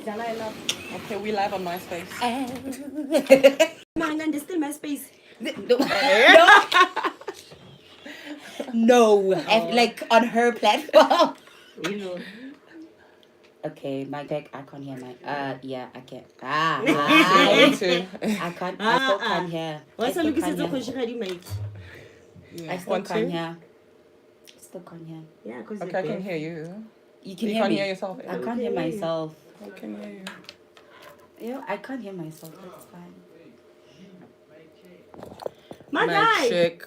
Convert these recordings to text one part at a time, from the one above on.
Okay, we live on MySpace. Man, there's still MySpace. No, like on her platform. You know. Okay, my deck. I can't hear my. Yeah, I can't. Me too. I can't. I still can't hear. What's I the still can't look hear. at you, mate? I still can't hear. Still can't hear. Yeah, because Okay, I can hear you. You can You hear can't me. hear yourself. I can't hear myself. I can hear you. Yeah, I can't hear myself. That's fine. My Mic guy. check.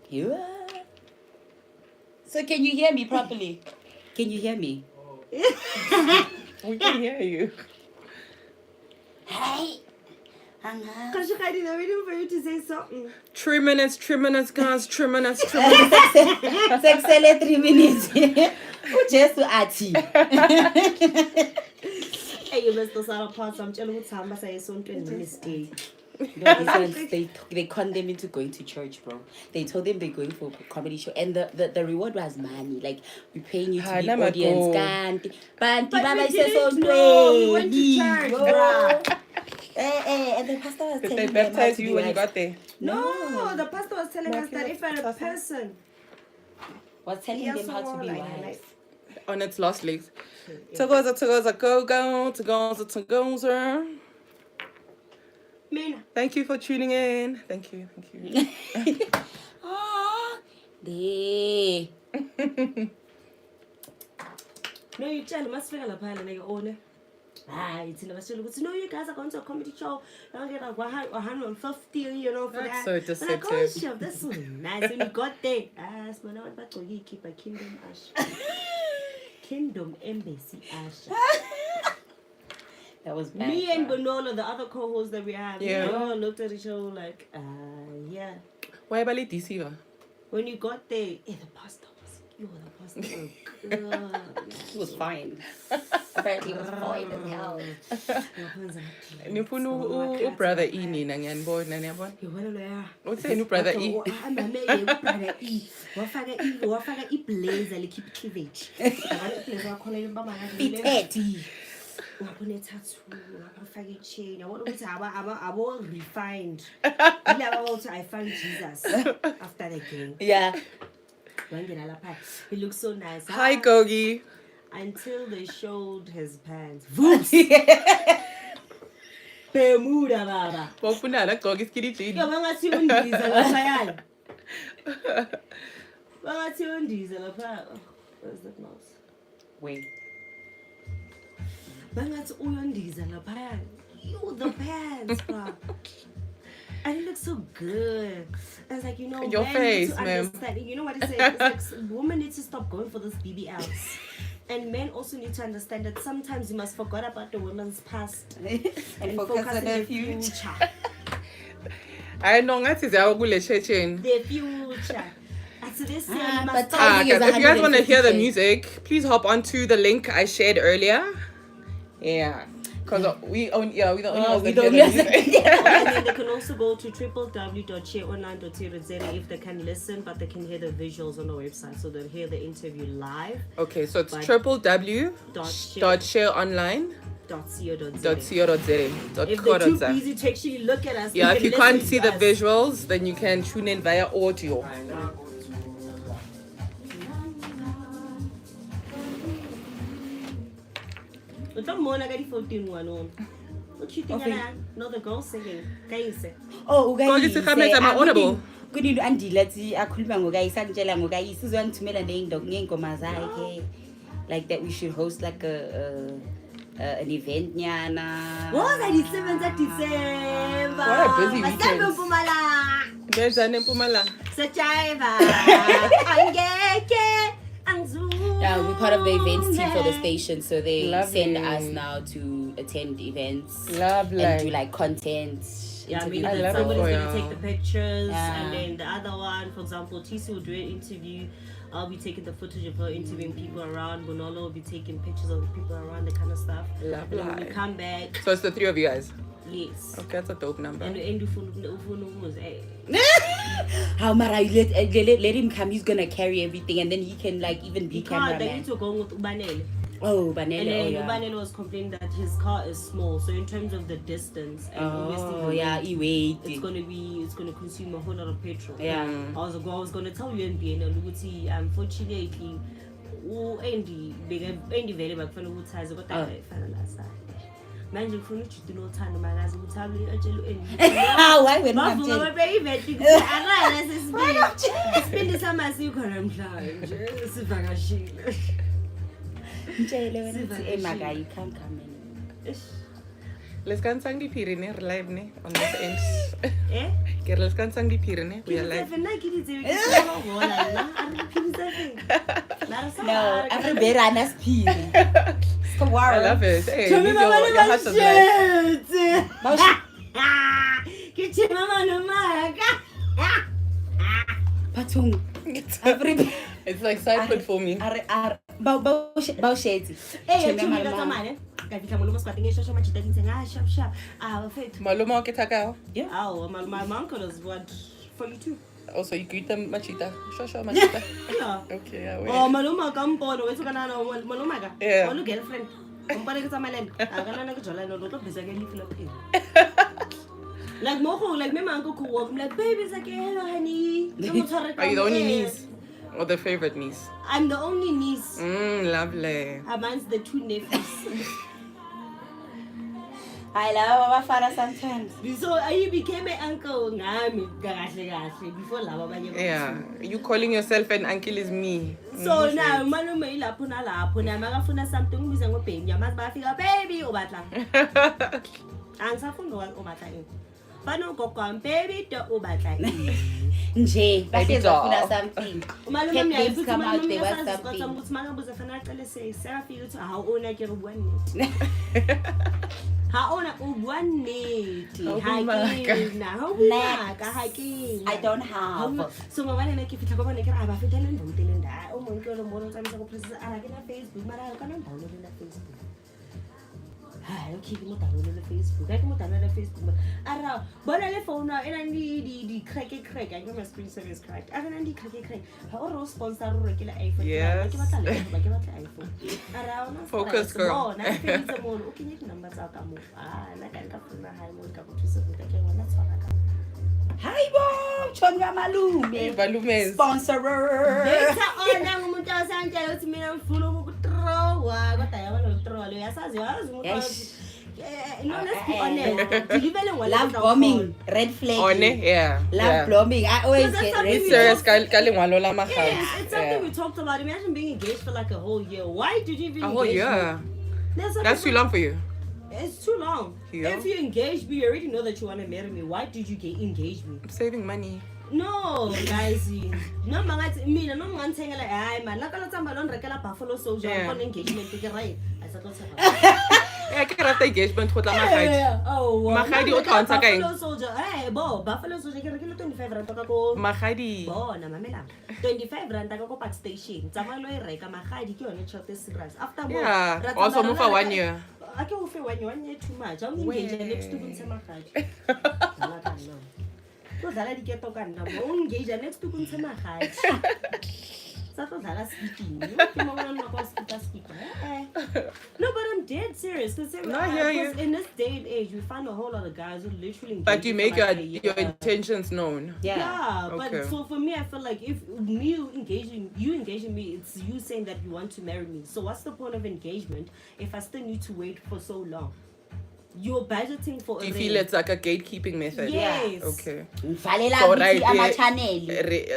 You are. So can you hear me properly? Can you hear me? We can hear you. Hey. Because I'm waiting for you to say something. 3 minutes, guys. 3 minutes. Sexele 3 minutes. Just to ati. Hey, you must start a part. I'm telling you, I'm saying something mistake. They conned them into going to church, bro. They told them they're going for a comedy show, and the reward was money. Like, we're paying you to be audience. But we didn't know. We went to church, bro. And the pastor was Did telling they them baptize you when you got there? No, the pastor was telling us that if a person was telling them how to be wise. On its last legs. Togoza, go. Thank you for tuning in. Thank you. Oh, they. No, you tell must feel like pile and they own it. It's in the no, you guys are going to a comedy show. I'll get like 150, you know, for That's that. so deceptive. Like, oh, chef, that's so nice. When you got there, man, I want to keep a Kingdom Ash. Kingdom Embassy Ash. That was bad. Me and Bonolo, the other co-hosts that we have, Yeah. we all looked at the show like, yeah. Why about deceiver? When you got there, the pastor was, the pastor was good. He was fine. Apparently, he was fine as hell. Nifuna brother E nina ngiyabona niyabona. Utheni brother E? Brother E. Wafaka iblazer likhipha cleavage. Abantu iblazer wakhona imbamba ngathi Iteti. wabona tattoo, wafaka ichain. I want to abo refined. Ilaba ukuthi I found Jesus after the game. Yeah. He looks so nice. Hi Gogi. Until they showed his pants. Bermuda baba. Bofuna la Gogi's kitty jean. Yo, bangathi undiza lapha. Bangathi undiza lapha. Where's that mouse? Wait. Bangathi uyondiza lapha. You the pants, bro. And it looks so good. I was like, you know, your men face, need to ma'am. understand. You know what it says? It's like women need to stop going for those BBLs. And men also need to understand that sometimes you must forget about the women's past and focus on their future. I know ngathi ziyakule churchini. Their future. So this year you but must Guys, if you guys want to hear the music, please hop onto the link I shared earlier. Yeah. Because we don't hear the music. And then they can also go to www.shareonline.co.za if they can listen, but they can hear the visuals on the website, so they'll hear the interview live. Okay, so it's www.shareonline.co.za. If they're too busy to actually look at us, yeah, if you can't see the visuals, then you can tune in via audio. But don't mourn, I got 14 one on. What you think? No, the girl singing. Oh, Gogi sikhameza ma-audible. Kuni andilathi akhuluma ngokayisa ngitshela ngokayisa uzongithumela ngengoma zakhe, like that we should host like an event nyana. What are the 7th of December? What a busy weekend. Yeah, we're part of the events team for the station, so they Lovely. send us now to attend events Lovely. and do like content. Yeah, maybe I love somebody's it going to for take the pictures, Yeah. and then the other one, for example, Tisi will do an interview. I'll be taking the footage of her interviewing people around. Bonolo will be taking pictures of the people around, the kind of stuff. And then when we come back, So it's the 3 of you guys? yes. Okay, that's a dope number. And we end with How Mara, let him come, he's gonna carry everything, and then he can like even be they need cameraman. to go with Ubanele. Oh, And Banele. then Yeah. Banele was complaining that his car is small, so in terms of the distance and obviously Oh, the yeah. weight, He wait. it's gonna consume a whole lot of petrol. Yeah. I was gonna tell you and Luguti, unfortunately, Andy very back for the ties got that last time. Manje ngifuna uJudy nothando makazi ukuthi abule atshele Why we're not bavuka telling? bayivethi akala sisibindi samasikho namhlanje sivakashile. Mtshele wena ukuthi Maga, you can't come in. Let's go and diphiri ne re live ne on this end. Eh? Ke re let's go and diphiri ne we are live. No, every bear and a speed. I love it. Hey, Tell me live your heart of life. Get mama no maka. Patung. Every It's like Sistahood for me. Bausheti. Eh, chumi katamane. Kafika muluma squatting shosho machita kinsenga sharp. Ah, fet. Maluma ke takao. Yeah. Oh, my uncle is what 42. Also, you greet them machita. Shosho machita. Yeah. Okay, yeah. Wait. Oh, maluma kampono wethu kana no maluma ka. Yeah. Olu girlfriend. Umpare ke tsamaleng. Akana na ke jola no lo bheza ke lifi lo phela. Like moko like me uncle could walk. I'm like, baby, it's like, hello, honey. Are you the only niece? Or the favorite niece? I'm the only niece Lovely. amongst the two nephews. I love our father sometimes. So I became an uncle before lava. Yeah. You calling yourself an uncle is me. So now, malume ilapho nalapho na makafuna something ubiza ngobaby. Yamazi bafika baby ubatla. Angisafunda ubatla ini. Bano gogo baby do ubatla ini. Nje, Baby bafika doll. funa something. Umalume Pet mnyayi babes futhi come out, umalume they want uyasazi something. kodwa ukuthi makabuza fanele aqale sekafika ukuthi awuna ke ubwaneti. Haona ubwaneti. Hakina. Hakina. I don't have. So mabane na ke fitla ba bone ke ra ba fetela ndawutele nda o mo nkelo mo tsamisa go process ara ke na Facebook mara ka na download na Facebook. Ha okay ke mo download na Facebook ka ke mo download na Facebook ara bona le phone na ena di crack I know my screen saver is cracked ara na di crack ha o ro sponsor ro ke la iPhone Yes. ke batla iPhone ara ona Focus, girl. na fetsa mo o kenye di number tsa ka mo na ka phone ha mo ka go thusa go ka ke ngwana tshwara ka. Hi bo, chonga malume. Balumes. Sponsorer. Besa ona ngumuntu asantshela ukuthi mina ngifuna ukutrowa kodwa yabona ukutrowa lo yasazi umuntu. No, let's be honest. Dilivele ngwala Love bombing, red flag. On it, yeah. Love bombing. I always Because get that's red It's flag. serious. Kali la mahal. Yes, it's something we talked about. Imagine being engaged for like a whole year. Why did you even A whole engage year. me? That's too long for you. It's too long. Yeah. If you engage me, you already know that you want to marry me. Why did you engage me? I'm saving money. No, guys. No mangathi mina no ngantengela hayi man. Lakala tsamba lo nrekela Buffalo Soldier Yeah. on engagement ke right. I said not Yeah, ke rata engagement go tla magadi. Oh, Magadi o tshwantsha ka eng? Buffalo Soldier. Eh, Buffalo Soldier ke rekile 25 rand ka ko. Magadi. Bona mamela. 25 rand ka ko Park Station. Tsamalo e reka magadi ke yone chote serious. After more. Yeah. Also move for 1 year. I can offer 1 year too much. I'm engaged next to kunse magadi. Go dlala diketo ka nna mo engage next to kunse magadi. Sa go dlala speaking. Ke mo bona go speak. No, but I'm dead serious because in this day and age we find a whole lot of guys who literally engage. But you make for your intentions known. Yeah, Okay. but so for me, I feel like if you engaging me, it's you saying that you want to marry me. So what's the point of engagement if I still need to wait for so long? You're budgeting for Do a you ring. feel it's like a gatekeeping method? Yes. Okay. Valela So ukuthi right ama-channel.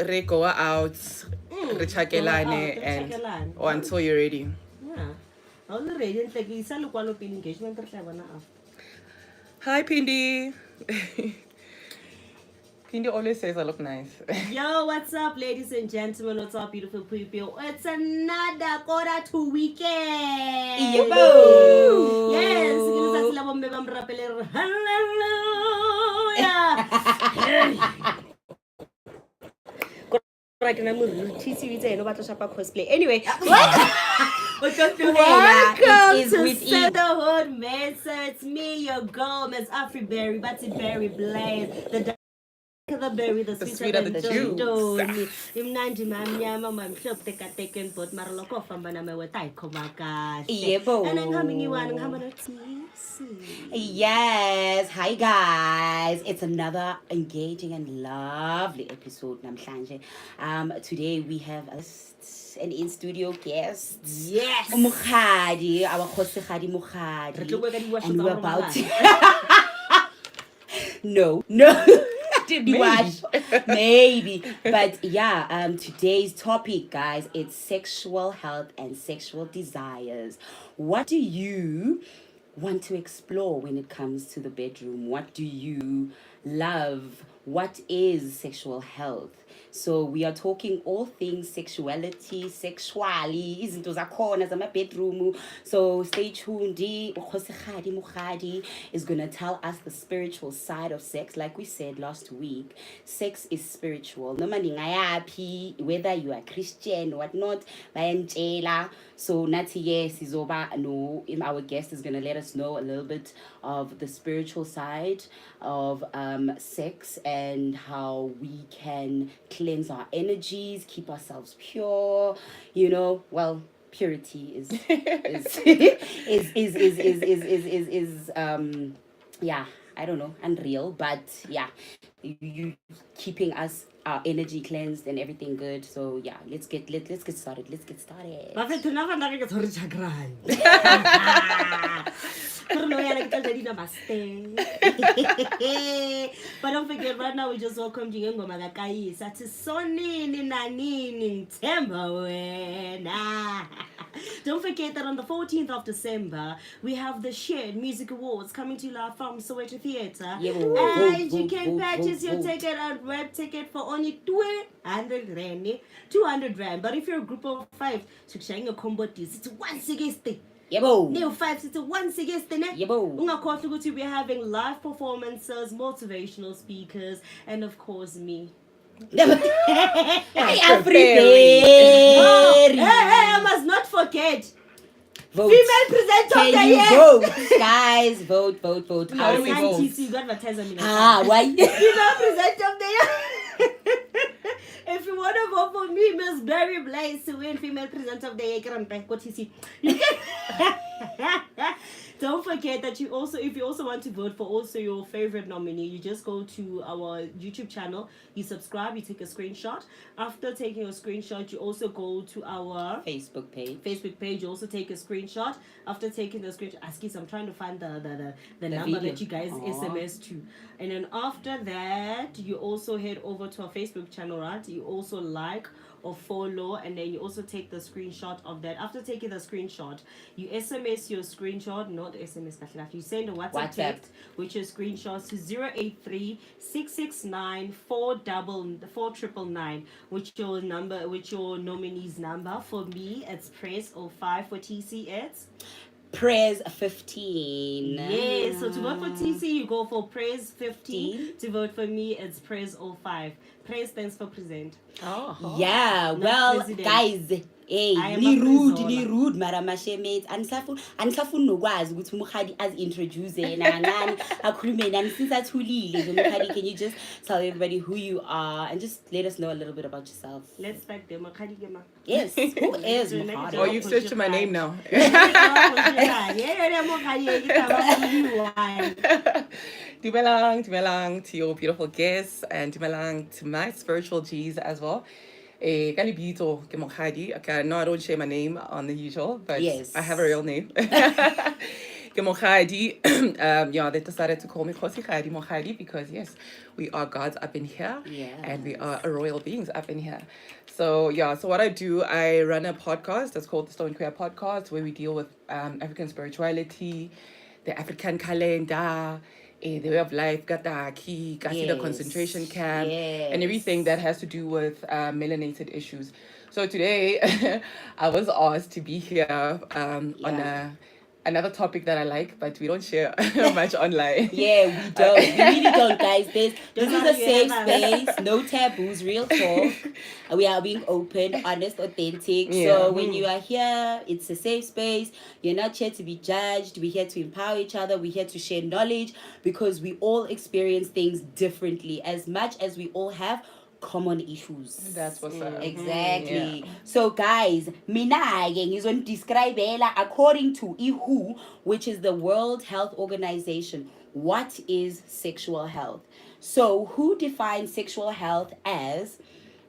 re go out, re chakelane, Go out, and chakelane. or until you're ready. Yeah. Already, it's like isa lukwalo pin engagement re tla bona after. Hi, Pindi. Pindi always says I look nice. Yo, what's up, ladies and gentlemen? What's up, beautiful people? It's another quarter to weekend. Yebo. Yes, ke letsatsi la bomme ba mrapele re hallelujah. Right now, TC no batla shapa cosplay. Anyway, welcome It is to with E. Sistahood, man. So it's me, your girl, Miss Afro-Berry, Batty Berry Blaze, the The berry, the sweeter than the juice. Imnandi mamnyama mamhlophe tekateken but maraloko fambana mewetai komakahle. Yebo. And I'm coming you and I'm gonna Yes, hi guys. It's another engaging and lovely episode namhlanje. Today we have an in-studio guest. Yes. Mukhadi, our Khosikgadi Mukhadi. And we're about to... No. Didn't watch. Maybe. But yeah, today's topic, guys, it's sexual health and sexual desires. What do you want to explore when it comes to the bedroom? What do you love? What is sexual health? So we are talking all things sexuality, sexually, izinto zakhona zama bedroom. So stay tuned. Khosikgadi Mukhadi is going to tell us the spiritual side of sex. Like we said last week, sex is spiritual. No matter whether you are Christian or whatnot, so Nati, yes, no, our guest is going to let us know a little bit of the spiritual side of sex and how we can cleanse our energies, keep ourselves pure, purity is I don't know, unreal, but yeah, you keeping our energy cleansed and everything good. So yeah, let's get started. But don't forget, right now we just welcomed you in Gomagakai. Don't forget that on the 14th of December, we have the Shared Music Awards coming to you live from Soweto Theatre. And you can purchase your ticket at Web Ticket for only 200 rand. 200 rand. But if you're a group of 5, a combo deal, it's 160. Yebo. New 5 it's 160. Yebo. We're having live performances, motivational speakers, and of course me. Hey, I must not forget. Vote. Female presenter of the year. Vote, guys. Vote. How do we vote? You got advertise on me. Why? Female presenter of the year. If you want to vote for me, Miss Berry Blaze to win female presenter of the year, you can. Don't forget that if you also want to vote for also your favorite nominee, you just go to our YouTube channel, you subscribe, you take a screenshot. After taking a screenshot, you also go to our Facebook page. You also take a screenshot. After taking the screenshot, I'm trying to find the number video that you guys SMS to. And then after that, you also head over to our Facebook channel, right? You also like or follow, and then you also take the screenshot of that. After taking the screenshot, you SMS your screenshot, not SMS, you send a WhatsApp text, which is screenshots to 083 669 499, which your nominee's number. For me, it's press 05. For TC, it's Press 15. Yes, so to vote for TC, you go for Press 15. To vote for me, it's Press 05. Press stands for present. Yeah, well, president. Guys, ni rude mara mashemate anisafuni nokwazi ukuthi Mukhadi as introduce yena ngani akhulume nani since athulile nje Mukhadi. Can you just tell everybody who you are and just let us know a little bit about yourself? Let's start the Mukhadi Gema. Yes, who is Mukhadi? Oh, you've switched to my name now. Dumelang to your beautiful guests, and dumelang to my spiritual G's as well. Galibito Gemokhadi. Okay, no, I don't share my name on the usual, but yes, I have a real name. Gemokhadi. They decided to call me Khosikgadi Mokhadi because yes, we are gods up in here, and we are royal beings up in here. So what I do, I run a podcast that's called the Stone Queer Podcast, where we deal with African spirituality, the African calendar, the way of life, Gataki, the concentration camp, and everything that has to do with melanated issues. So today, I was asked to be here on another topic that I like, but we don't share much online. Yeah, we don't. We really don't, guys. This is a safe Yeah. space. No taboos, real talk. We are being open, honest, authentic. Yeah. So when you are here, it's a safe space. You're not here to be judged. We're here to empower each other. We're here to share knowledge because we all experience things differently. As much as we all have common issues. That's what's up. Exactly. Yeah. So guys, mina ngizon describe according to WHO, which is the World Health Organization, what is sexual health. So who defines sexual health as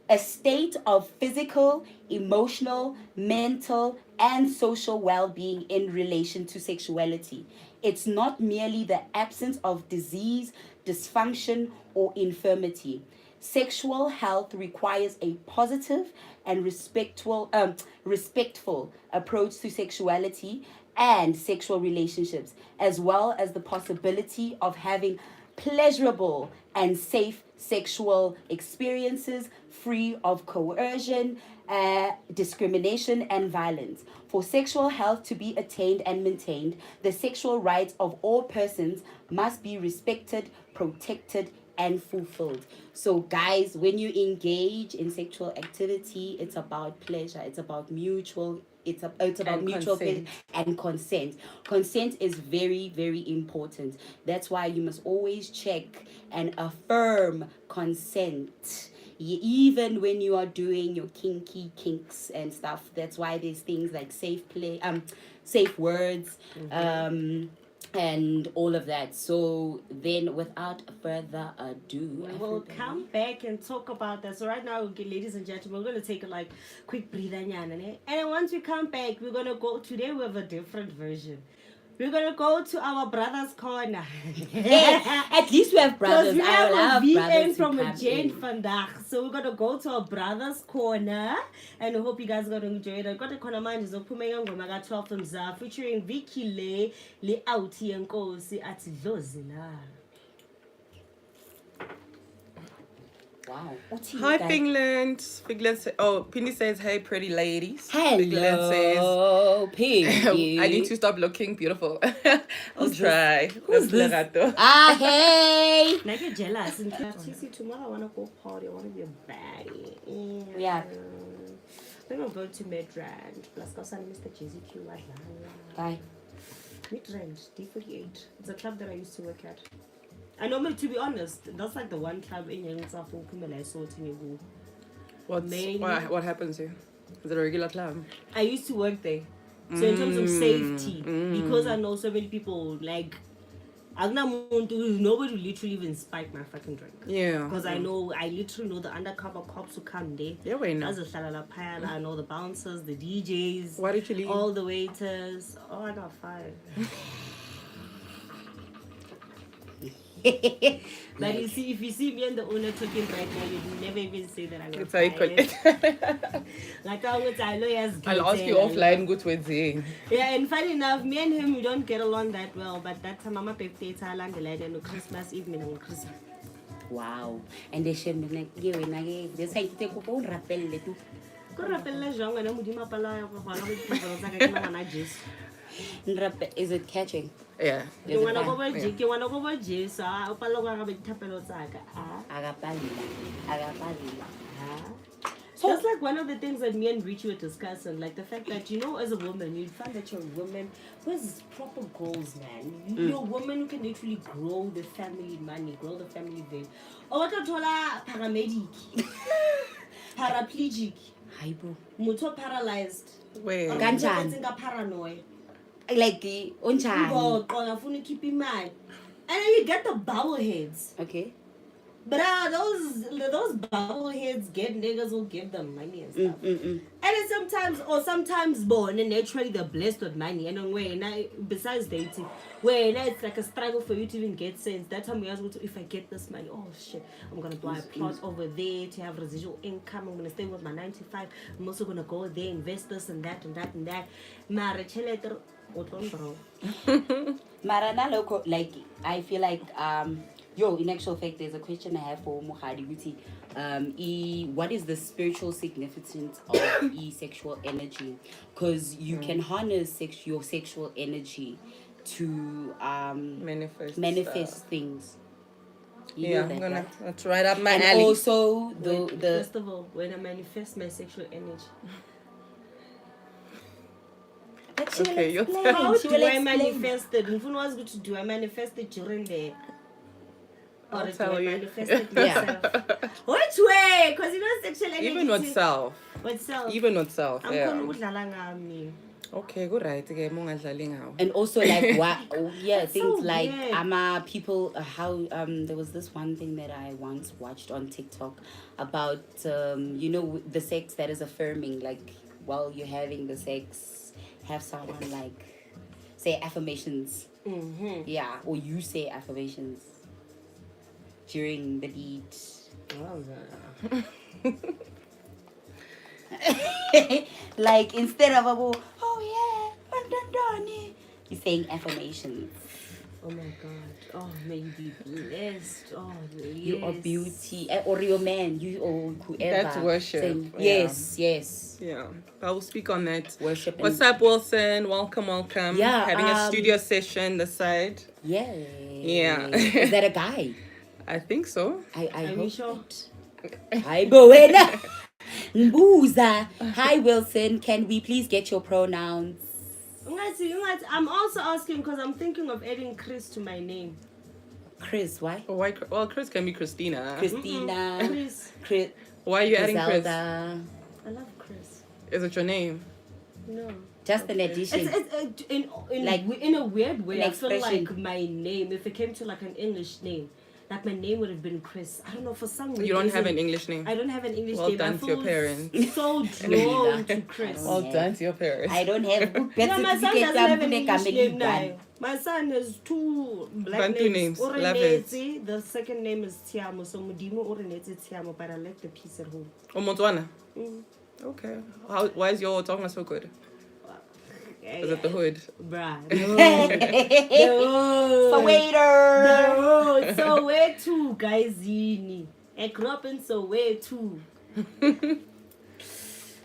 a state of physical, emotional, mental, and social well-being in relation to sexuality. It's not merely the absence of disease, dysfunction, or infirmity. Sexual health requires a positive and respectful approach to sexuality and sexual relationships, as well as the possibility of having pleasurable and safe sexual experiences free of coercion, discrimination, and violence. For sexual health to be attained and maintained, the sexual rights of all persons must be respected, protected, and fulfilled. So guys, when you engage in sexual activity, it's about pleasure, it's about mutual mutual pleasure and consent. Consent is very, very important. That's why you must always check and affirm consent. Even when you are doing your kinks and stuff. That's why there's things like safe words, and all of that. So then, without further ado, we'll come back and talk about that. So right now, ladies and gentlemen, we're going to take a quick breather, and then once we come back, we're going to go. Today we have a different version. We're going to go to our brother's corner. Yeah, at least we have brothers. We have I a love brothers from who a come Jane in. vandaag. So we're going to go to our brother's corner. And I hope you guys are going to enjoy it. I got a corner man is Okumenga Ngomaga 12 from Za featuring Vicky Le Auti and Kosi at Lozina. Wow. Hi, Pingland. Pini says, hey, pretty ladies. Hello, Piggy. I need to stop looking beautiful. I'll Who's try. Who's this? Lerato. Ah, hey. I get jealous. And tomorrow I want to go party. I want to be a baddie. Yeah. I think I'm going to Midrand. Plus, go sign Mr. JZQ. Bye. Midrand, D48. It's a club that I used to work at. I know, to be honest, that's like the one club in South Kumela I saw to What happens here? Is it a regular club? I used to work there. So in terms of safety, because I know so many people, like, nobody literally even spike my fucking drink. Yeah. Because I literally know the undercover cops who come there. Yeah, we know. I know the bouncers, the DJs. Why did you leave? All the waiters. Oh, I got fired. But you see, if you see me and the owner talking right now, you'd never even say that I got fired. Like I would, I'll ask you offline, good with Zing. Yeah, and funny enough, me and him, we don't get along that well. But that time, Mama birthday, Thailand, and Christmas evening and Christmas. Wow. And they should be like, they say to take a phone, rappel le tu. Is it catching? Yeah. You want to go by Jake, you want to go by Jay, so I'll follow up with Tapelotaka. So that's like one of the things that me and Richie were discussing, like the fact that, as a woman, you'd find that you're a woman who has proper goals, man. You're a woman who can literally grow the family money, grow the family value. Or what I paramedic, paraplegic, motor paralyzed. Wait. Paranoid. Like Unchani. Keep in mind. And then you get the bobbleheads. Okay. But those bobbleheads get niggas who give them money and stuff. And then sometimes born and naturally they're blessed with money. And then besides dating, it's like a struggle for you to even get sense. That time we ask, if I get this money, oh shit, I'm gonna buy a plot over there to have residual income. I'm gonna stay with my 9-to-5. I'm also gonna go there, invest this and that and that and that. Marana loco, like I feel like in actual fact there's a question I have for Mohadi Guti. what is the spiritual significance of sexual energy? Because you can harness your sexual energy to manifest stuff. things. You Yeah, know that, right? that's right up my And alley. also First of all, when I manifest my sexual energy, but she will Okay, you're explain. how She do will I explain. manifest it? Who knows what to do? I manifest it during the. Or I'll do tell I you. manifest it myself? Which way? Because you know sexual energy. Even with self. With self. Even with self. I'm Yeah. calling udlala ngami. Okay, good right. Okay, mongadlali ngawo. And also like what That's things so like weird. people how there was this one thing that I once watched on TikTok about the sex that is affirming, like while you're having the sex, have someone like say affirmations. Yeah, or you say affirmations during the deed. Like instead of oh yeah, you're saying affirmations. Oh my God. Oh, may you be blessed. Oh, yes. You are beauty, or your man, you or whoever. That's worship. Saying, Yeah. yes. Yeah, I will speak on that. Worship. What's up, Wilson? Welcome. Yeah, Having a studio session this side. Yeah. Is that a guy? I think so. I hope. You sure? Hi, Boena. Mbuza. Hi, Wilson. Can we please get your pronouns? I'm also asking because I'm thinking of adding Chris to my name. Chris, why? Oh, why? Well, Chris can be Christina. Christina. Chris. Why are you adding Chris? I love Chris. Is it your name? No. Just an addition. It's in a weird way. I feel expression. like my name, if it came to like an English name, like my name would have been Chris. I don't know, for some reason. You don't have an English name? I don't have an English Well name. done to your parents. So drawn to Chris. Well done to your parents. I don't have good birth Yeah, my son certificate. doesn't have an English name now. My son has two black Bantu names. names. Love it. Orenetsi, the second name is Tiamo. So Mudimo Orenetsi Tiamo, but I left the piece at home. Oh, Montwana? Okay. Why is your tongue so good? Is it the hood? Bruh. So waiter. No, Soweto, guys. I grew up in Soweto.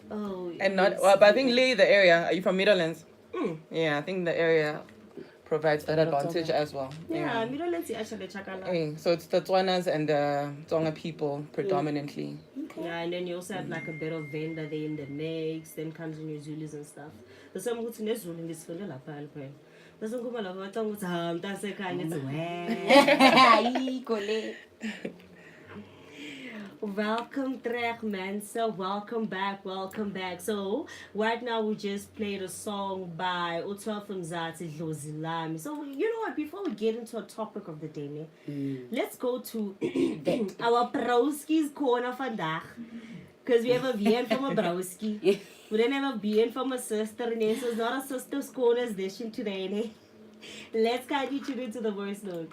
Oh. And not, well, but I think Lee, the area, are you from Midlands? Mm. Yeah, I think the area provides that advantage as well. Yeah, Middle actually Chakala. Hey, so it's the Tswanas and the Tsonga people predominantly. Yeah, and then you also have like a bit of Venda there in the mix, then comes in your Zulus and stuff. The same who's in this room is for the lapal. There's some come along, that's a kind of Equally. Welcome back, man. So welcome back. So right now we just played a song by Utwa from Zati Dlozilami. So you know what? Before we get into a topic of the day, let's go to our Browski's corner vandaag. Because we have a VN from a Browski. We don't have a VN from a sister. So it's not a sister's corner edition today. Let's kindly tune into the voice note.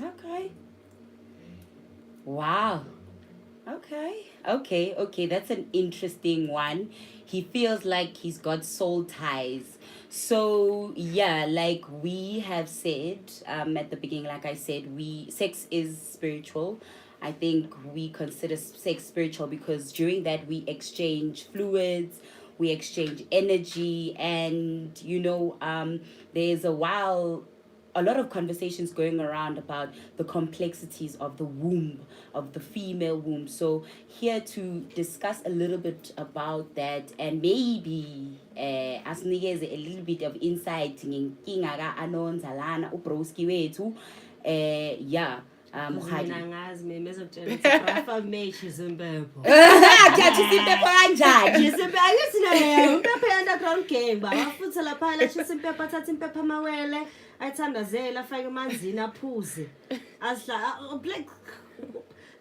Okay. Wow. Okay. That's an interesting one. He feels like he's got soul ties. So yeah, like we have said at the beginning, like I said, sex is spiritual. I think we consider sex spiritual because during that we exchange fluids, we exchange energy, and there's a while a lot of conversations going around about the complexities of the womb, of the female womb. So here to discuss a little bit about that, and maybe asinikeze a little bit of insight ngenkinga ka-Anonza lana ubroski wethu. Yeah. Mina angazi mina ezokutshela ukuthi Afro-cosmic izimpepho. Isimpepho kanjani? Isimpepho angithi nayo impepho ye-underground gang bafutha lapha la isimpepho athatha impepho amawele ayithandazela afake emanzini aphuze. Asla like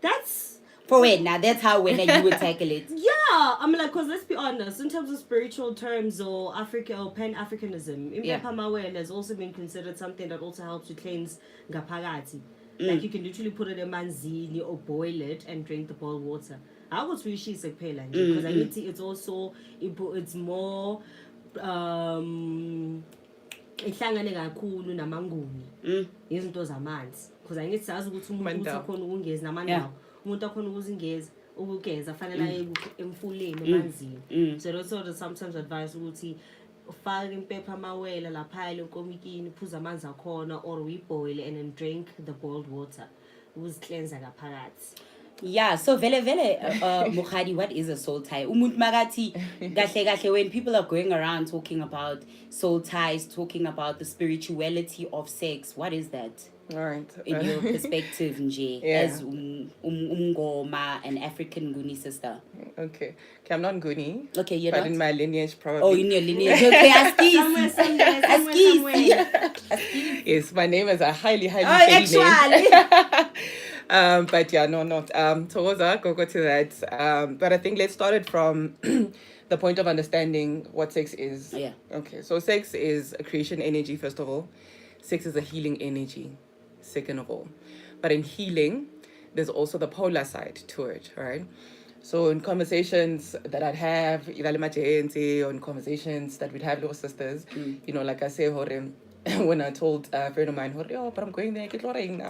that's For when now, that's how when you would tackle it. Yeah, I mean, like, cause let's be honest, in terms of spiritual terms or Africa or Pan-Africanism, impepho amawele has also been considered something that also helps to cleanse ngaphakathi. Like you can literally put it in manzini or boil it and drink the boiled water. I was really because I need to. It's also it's more ihlangane kakhulu namanguni izinto zamanzi because I need sazi ukuthi umuntu ukhona ukungeza namandawo umuntu akhona ukuzingeza ukugeza fanele aye emfuleni emanzini. So that's sort of sometimes advice ukuthi ufake impepho amawele lapha lenkomikini uphuza amanzi akhona or we boil and then drink the boiled water uzicleanse ngaphakathi. Yeah, so vele Mukhadi, what is a soul tie? Umuntu magathi kahle when people are going around talking about soul ties, talking about the spirituality of sex, what is that? All right. In your perspective, Nje, as Ngoma, an African Nguni sister. Okay, I'm not Nguni. Okay, you're but not? in my lineage, probably. Oh, in your lineage. Okay, somewhere. Yes, my name is a highly Oh, actually. But yeah, no, not. Toza, go to that. But I think let's start it from the point of understanding what sex is. Yeah. Okay, so sex is a creation energy, first of all. Sex is a healing energy, second of all. But in healing, there's also the polar side to it, right? So in conversations that I'd have, or in conversations that we'd have with sisters, you know, like I say, when I told a friend of mine, oh, but I'm going there,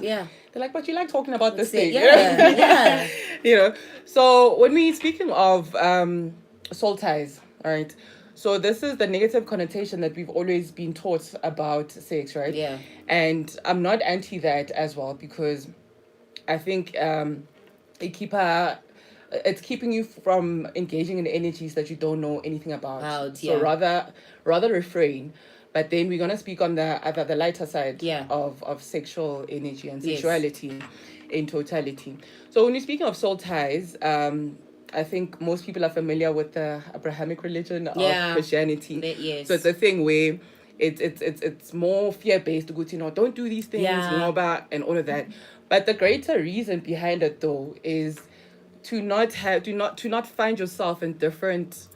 yeah. They're like, but you like talking about this thing. Yeah. You know, so when we speaking of soul ties, all right, so this is the negative connotation that we've always been taught about sex, right? Yeah. And I'm not anti that as well, because I think it's keeping you from engaging in energies that you don't know anything about. So rather refrain. But then we're gonna speak on the lighter side of sexual energy and sexuality in totality. So when you're speaking of soul ties, I think most people are familiar with the Abrahamic religion of Christianity. So it's a thing where it's more fear-based, don't do these things, and all of that. But the greater reason behind it though is to not find yourself in different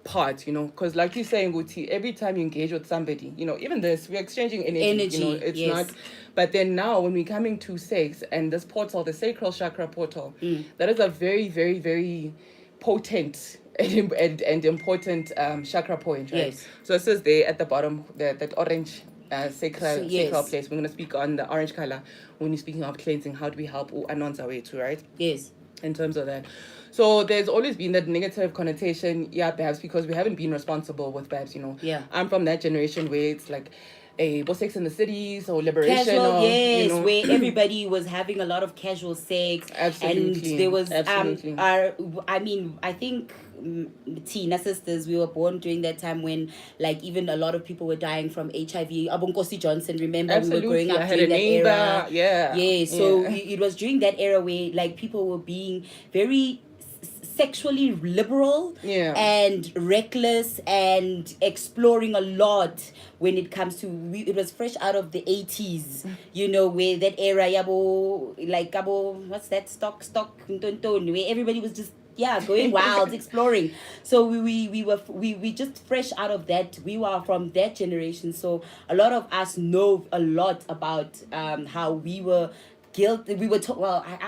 parts, because like you're saying, Guti, every time you engage with somebody, even this, we're exchanging energy. It's not. But then now when we're coming to sex and this portal, the sacral chakra portal, that is a very, very, very potent and important chakra point, right? Yes. So this is there at the bottom, that orange sacral place. We're going to speak on the orange color when you're speaking of cleansing. How do we help Anonza way too, right? Yes. In terms of that. So there's always been that negative connotation, perhaps because we haven't been responsible with babs, Yeah. I'm from that generation where it's like Sex in the Cities or Liberation. Casual, where everybody was having a lot of casual sex. Absolutely. And there was, Absolutely. I think Tina sisters, we were born during that time when, like, even a lot of people were dying from HIV. Abunkosi Johnson, remember? Absolutely. We were growing up I had during a that neighbor. era. Yeah. So it was during that era where, like, people were being very sexually liberal and reckless and exploring a lot when it comes to it was fresh out of the 80s, where that era what's that stock where everybody was just going wild, exploring. So we just fresh out of that. We were from that generation, so a lot of us know a lot about how we were guilty. We were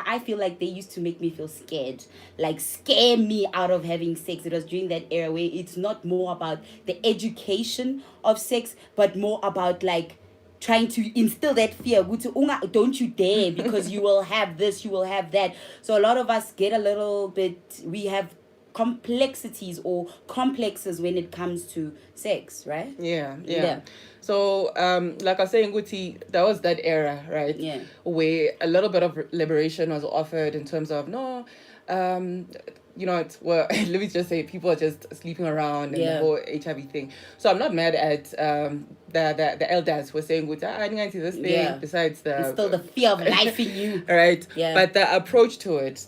I feel like they used to make me feel scared, like scare me out of having sex. It was during that era where it's not more about the education of sex, but more about like trying to instill that fear. Don't you dare, because you will have this, you will have that. So a lot of us get a little bit, we have complexities or complexes when it comes to sex, right? Yeah. So, like I was saying, Guti, that was that era, right? Yeah. Where a little bit of liberation was offered in terms of, no, well, let me just say, people are just sleeping around and the whole HIV thing. So I'm not mad at the elders who were saying, Guti, I didn't see this thing, besides the... It's still the fear of life in you. Right? Yeah. But the approach to it,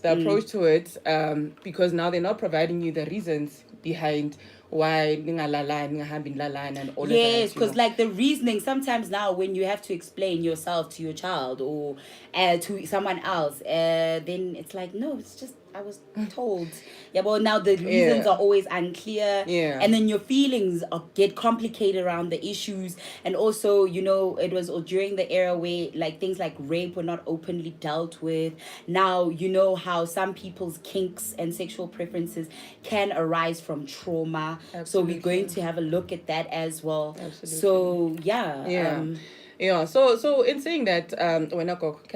because now they're not providing you the reasons behind why and all of that. Yes, because like the reasoning sometimes now when you have to explain yourself to your child or to someone else, then it's like, no, it's just I was told. Yeah, but now the reasons are always unclear. Yeah. And then your feelings get complicated around the issues. And also, it was during the era where like things like rape were not openly dealt with. Now, you know how some people's kinks and sexual preferences can arise from trauma. Absolutely. So we're going to have a look at that as well. Absolutely. So, yeah. Yeah, so in saying that, can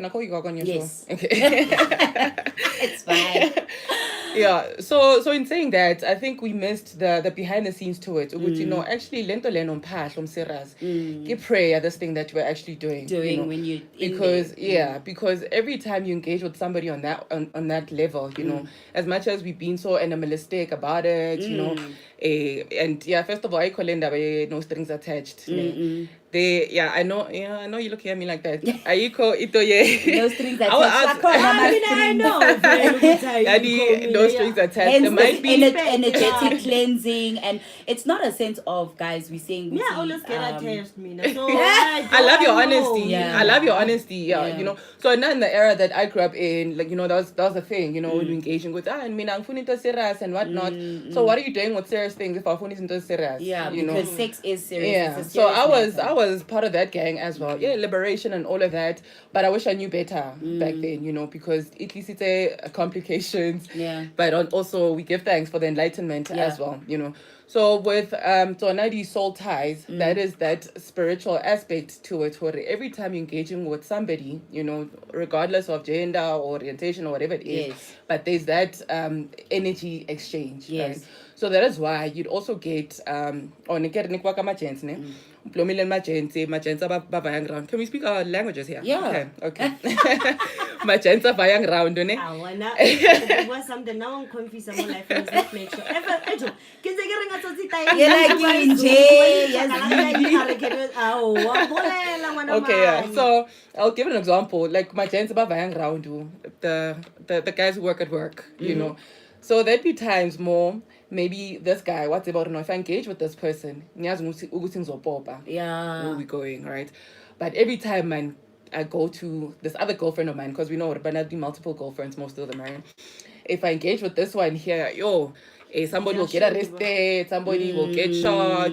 I call you Gog on your yes. show? Okay. It's fine. Yeah, so in saying that, I think we missed the behind the scenes to it. Actually, lento leno mphahlo mseras. Ke prayer, this thing that you're actually doing. When you because every time you engage with somebody on that level, as much as we've been so animalistic about it, and first of all, I call it no strings attached. I know you look at me like that. Aiko ito ye. No strings attached. I know. No strings attached. Hence There might be energetic cleansing, and it's not a sense of guys. We saying I always get attached, So I love your honesty. Yeah. I love your honesty. Yeah. So not in the era that I grew up in, like that was the thing. When you're engaging with and I'm into serious and whatnot. So what are you doing with serious things if I'm into serious? Yeah, because sex is serious. Yeah. It's a So serious I was part of that gang as well. Yeah, liberation and all of that. But I wish I knew better back then. Because at least it's a complications. Yeah. But also we give thanks for the enlightenment as well. So with Tonadi soul ties, that is that spiritual aspect to it. Where every time you're engaging with somebody, regardless of gender or orientation or whatever it is, but there's that energy exchange. Yes. Right? So that is why you'd also get can we speak our languages here? Yeah. Okay. Magenta vayang round, ne? There was something now I'm confused. I'm like, let's make sure. Okay, yeah. So I'll give an example. Like magenta vayang round, the guys who work at work, So there'd be times more. Maybe this guy, what's about if I engage with this person, where we going, right? But every time, man, I go to this other girlfriend of mine, because we know Urbana do multiple girlfriends, most of them, right? If I engage with this one here, somebody will get arrested, somebody will get shot,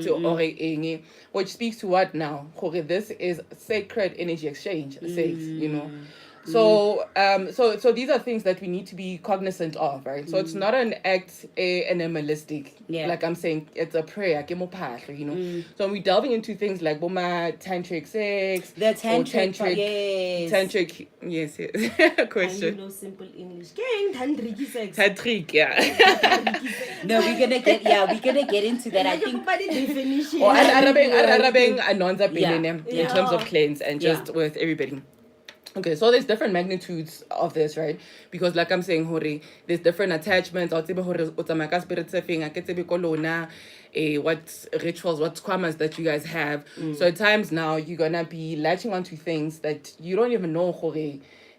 which speaks to what now? This is sacred energy exchange, sex, So so these are things that we need to be cognizant of, right? So it's not an act animalistic. Like I'm saying, it's a prayer, So when we're delving into things like tantric sex, the tantric yes. Question. I know simple English. Tantric sex. Tantric, yeah. No, we're gonna get into that. I think definition. Or Arabeng anonza in terms of cleanse and just with everybody. Okay, so there's different magnitudes of this, right? Because like I'm saying, there's different attachments. What rituals, what kwamas that you guys have. So at times now, you're going to be latching onto things that you don't even know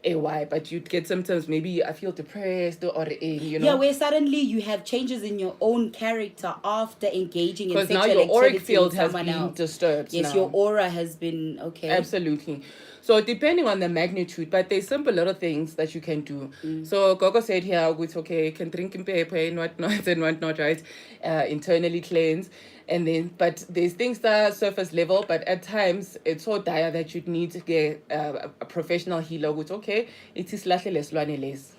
why, but you'd get symptoms. Maybe I feel depressed or Yeah, where suddenly you have changes in your own character after engaging in sexual activity. Because now your auric field has been disturbed. Yes, your aura has been, Absolutely. So depending on the magnitude, but there's simple little things that you can do. So Gogo said here, it's okay, can drink in paper and whatnot, right? Internally cleanse. And then, but there's things that are surface level, but at times it's so dire that you'd need to get a professional healer, which, it is slightly less,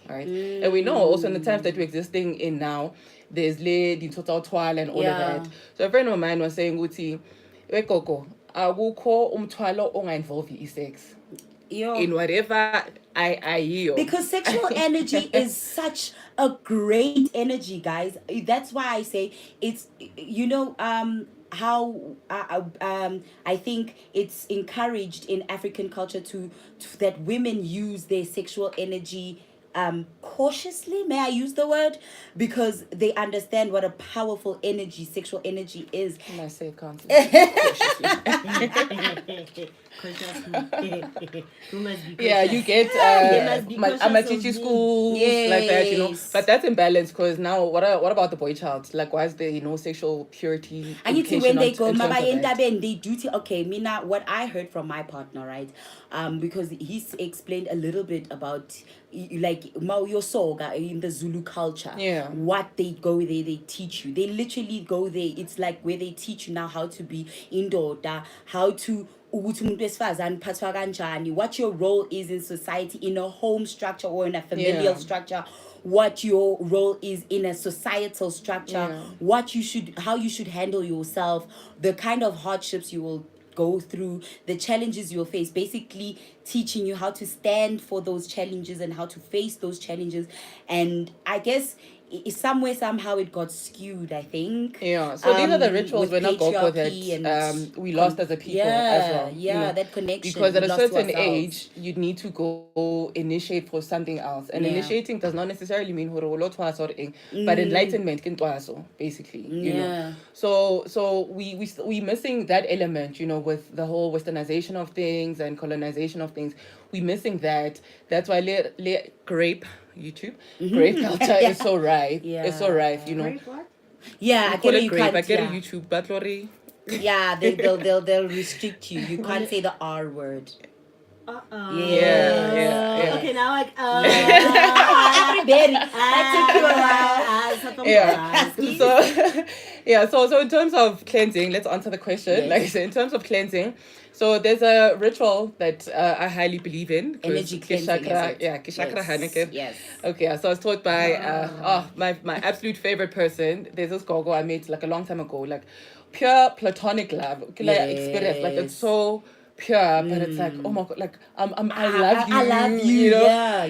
right? And we know also in the times that we're existing in now, there's the total twal and all of that. So a friend of mine was saying, Uti, akukho umthwalo ongainvolve i-sex. in whatever I hear. Because sexual energy is such a great energy, guys. That's why I say it's, how I think it's encouraged in African culture to that women use their sexual energy cautiously, may I use the word, because they understand what a powerful energy sexual energy is. And I say cautiously. Yeah, you get I'm at teaching schools like that, but that's imbalanced, because now what about the boy child? Like, why is there sexual purity? And you see, when they go they do okay, Mina, what I heard from my partner, right, because he's explained a little bit about like your soga in the Zulu culture, what they go there, they teach you, they literally go there, it's like where they teach you now how to be indoda, how to what your role is in society, in a home structure or in a familial structure, what your role is in a societal structure, how you should handle yourself, the kind of hardships you will go through, the challenges you'll face, basically teaching you how to stand for those challenges and how to face those challenges. And I guess somehow it got skewed, I think. Yeah, so these are the rituals we're not going for that we lost as a people as well. That connection. Because at a certain age, you need to go initiate for something else. And initiating does not necessarily mean but enlightenment basically. You know. So we missing that element, with the whole westernization of things and colonization of things. We're missing that. That's why grape culture is so rife. It's so rife, Grape what? Yeah, I get it grape. I get a YouTube, but Lori. Yeah, they'll restrict you. You can't say the R word. Yeah. Okay, now everybody. That took you a while. So in terms of cleansing, let's answer the question. Like I said, in terms of cleansing, so there's a ritual that I highly believe in. Energy cleansing. Kishakra Haneke. Yes. Okay, so I was taught by my absolute favorite person. There's this gogo I met like a long time ago, like pure platonic love. Experience, like it's so pure, but it's like, oh my god, like I love you. I love you.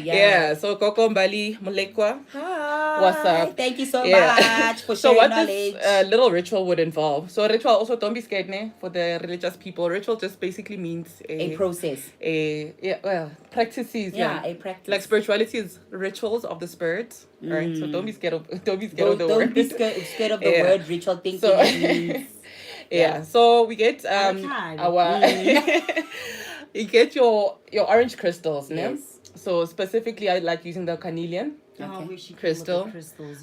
Yeah. So Koko Mbali Mulekwa. Hi. What's up? Thank you so much for sharing so what knowledge. This little ritual would involve. So ritual also, don't be scared, for the religious people. Ritual just basically means a process. Practices. A practice. Like spirituality is rituals of the spirit. Right. So don't be scared of the word. Don't be scared of the word ritual. Thinking it means. So we get you get your orange crystals, So specifically, I like using the carnelian crystal.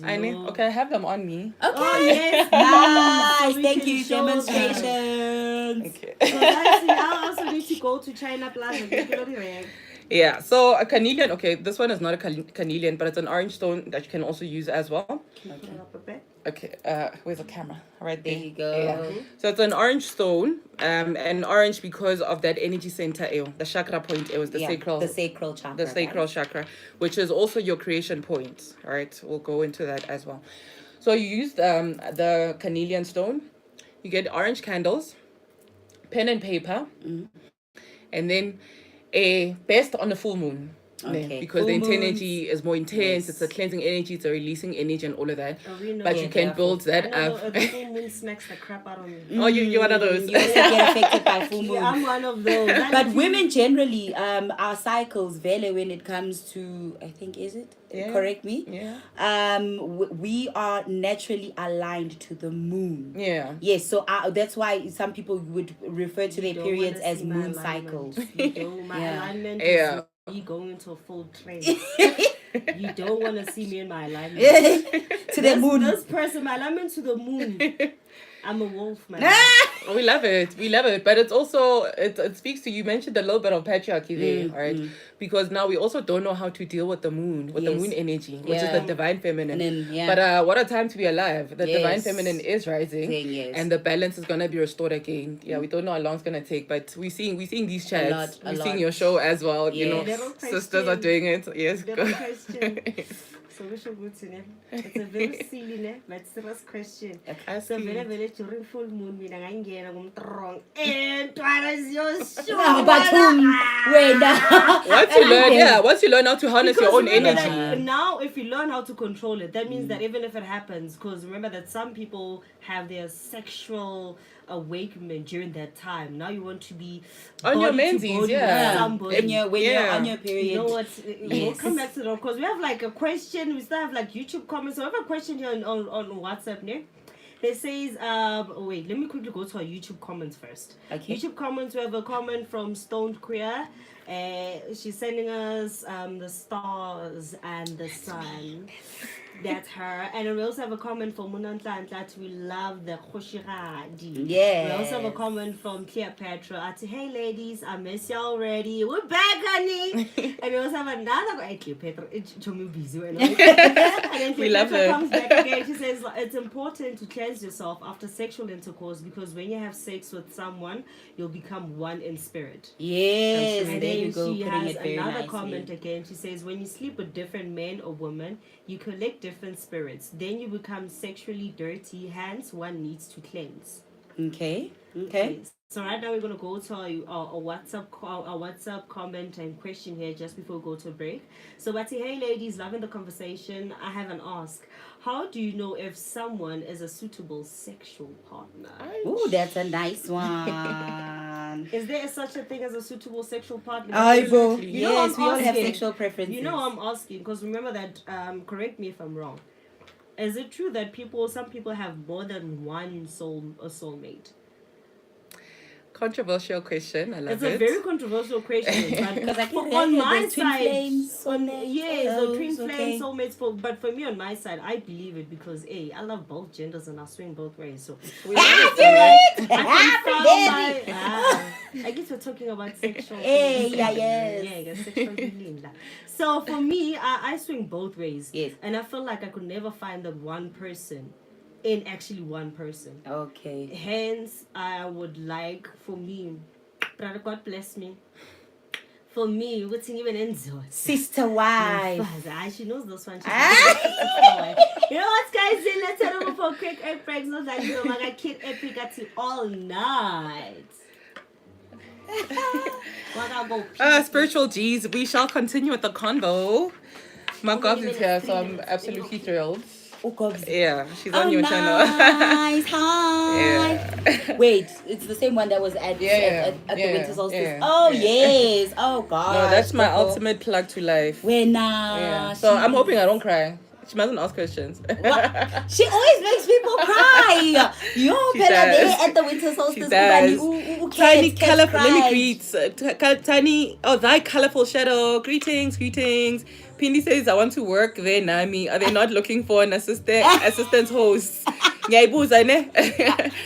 I have them on me. Okay. Oh yes, nice. So thank you. Demonstrations. Okay. I also need to go to China Plaza. Yeah, so a carnelian, this one is not a carnelian, but it's an orange stone that you can also use as well. Okay, where's the camera? Right there. There you go. Yeah. So it's an orange stone, and orange because of that energy center, the chakra point, it was the sacral chakra. The sacral chakra, which is also your creation point. All right, we'll go into that as well. So you use the carnelian stone, you get orange candles, pen and paper, and then best on the full moon. Because the energy is more intense, it's a cleansing energy, it's a releasing energy and all of that. But you can build that up. Full moon smacks the crap out of me. Oh, you're one of those. You also get affected by full moon. I'm one of those. But women generally, our cycles, Vele, when it comes to, I think, is it? Yeah. Correct me? Yeah. We are naturally aligned to the moon. Yeah. Yes, so that's why some people would refer to their periods as moon cycles. Alignment is me going into a full trance. You don't want to see me in my alignment. To the moon. This person, my alignment to the moon. I'm a wolf, man. We love it. But it's also, it speaks to, you mentioned a little bit of patriarchy there, right? Because now we also don't know how to deal with the moon, the moon energy, which is the divine feminine. But what a time to be alive. The divine feminine is rising, and the balance is going to be restored again. We don't know how long it's going to take, but we're seeing these chats. We're seeing your show as well. Sisters are doing it. Yes. So we should go to them. It's a very silly but serious question. So very during full moon, we don't get wrong. And twice your show. Once you learn how to harness your own energy. Now, if you learn how to control it, that means that even if it happens, because remember that some people have their sexual awakening during that time. Now you want to be on your menses, when you're on your period. You know what? We'll come back to that because we have like a question. We still have like YouTube comments. So I have a question here on WhatsApp, ne? It says, wait, let me quickly go to our YouTube comments first. Okay. YouTube comments, we have a comment from Stoned Queer. She's sending us the stars and the sun. That's her. And we also have a comment from Munantla that we love the Khoshiradi. Yeah. We also have a comment from Cleopatra. Hey ladies, I miss you already. We're back, honey. And we also have another. Hey, Cleopatra, it's busy. And then we love her. Comes back again. She says it's important to cleanse yourself after sexual intercourse because when you have sex with someone, you'll become one in spirit. Yes. And there then you go. she Putting has it very another nicely. comment again. She says when you sleep with different men or women, you collect different spirits. Then you become sexually dirty. Hence, one needs to cleanse. Okay. So right now we're gonna go to our WhatsApp comment and question here just before we go to a break. So, hey ladies, loving the conversation. I have an ask. How do you know if someone is a suitable sexual partner? Ooh, that's a nice one. Is there such a thing as a suitable sexual partner? Yes, we all have sexual preferences. You know I'm asking because remember that, correct me if I'm wrong. Is it true that some people have more than one soulmate? Controversial question. I love it. It's a very controversial question. Because I can on my side, twin flames, twin flame soulmates. But for me, on my side, I believe it because I love both genders and I swing both ways. So I guess we're talking about sexual. Sexual healing. So for me, I swing both ways. Yes. And I feel like I could never find that one person in actually one person. Okay. Hence, I would like, for me, brother, God bless me. For me, what's even in Sister wife. She knows this one. You know what, guys? Let's head over for a quick break. Not like you know, I kid epic at all night. Spiritual G's. We shall continue with the convo. My God is here, so I'm absolutely thrilled. Yeah, she's on your channel. Nice. Hi. Yeah. Wait, it's the same one that was at the winter solstice. Yeah. Oh yes. Oh God. No, that's my ultimate plug to life. Yeah. So I'm hoping I don't cry. She mustn't ask questions. What? She always makes people cry. At the winter solstice. She does. Tiny, colorful. Let me greet. Tiny. Oh, thy colorful shadow. Greetings. Pindi says, I want to work there, Nami. Are they not looking for an assistant host? Ngiyayibuza ne?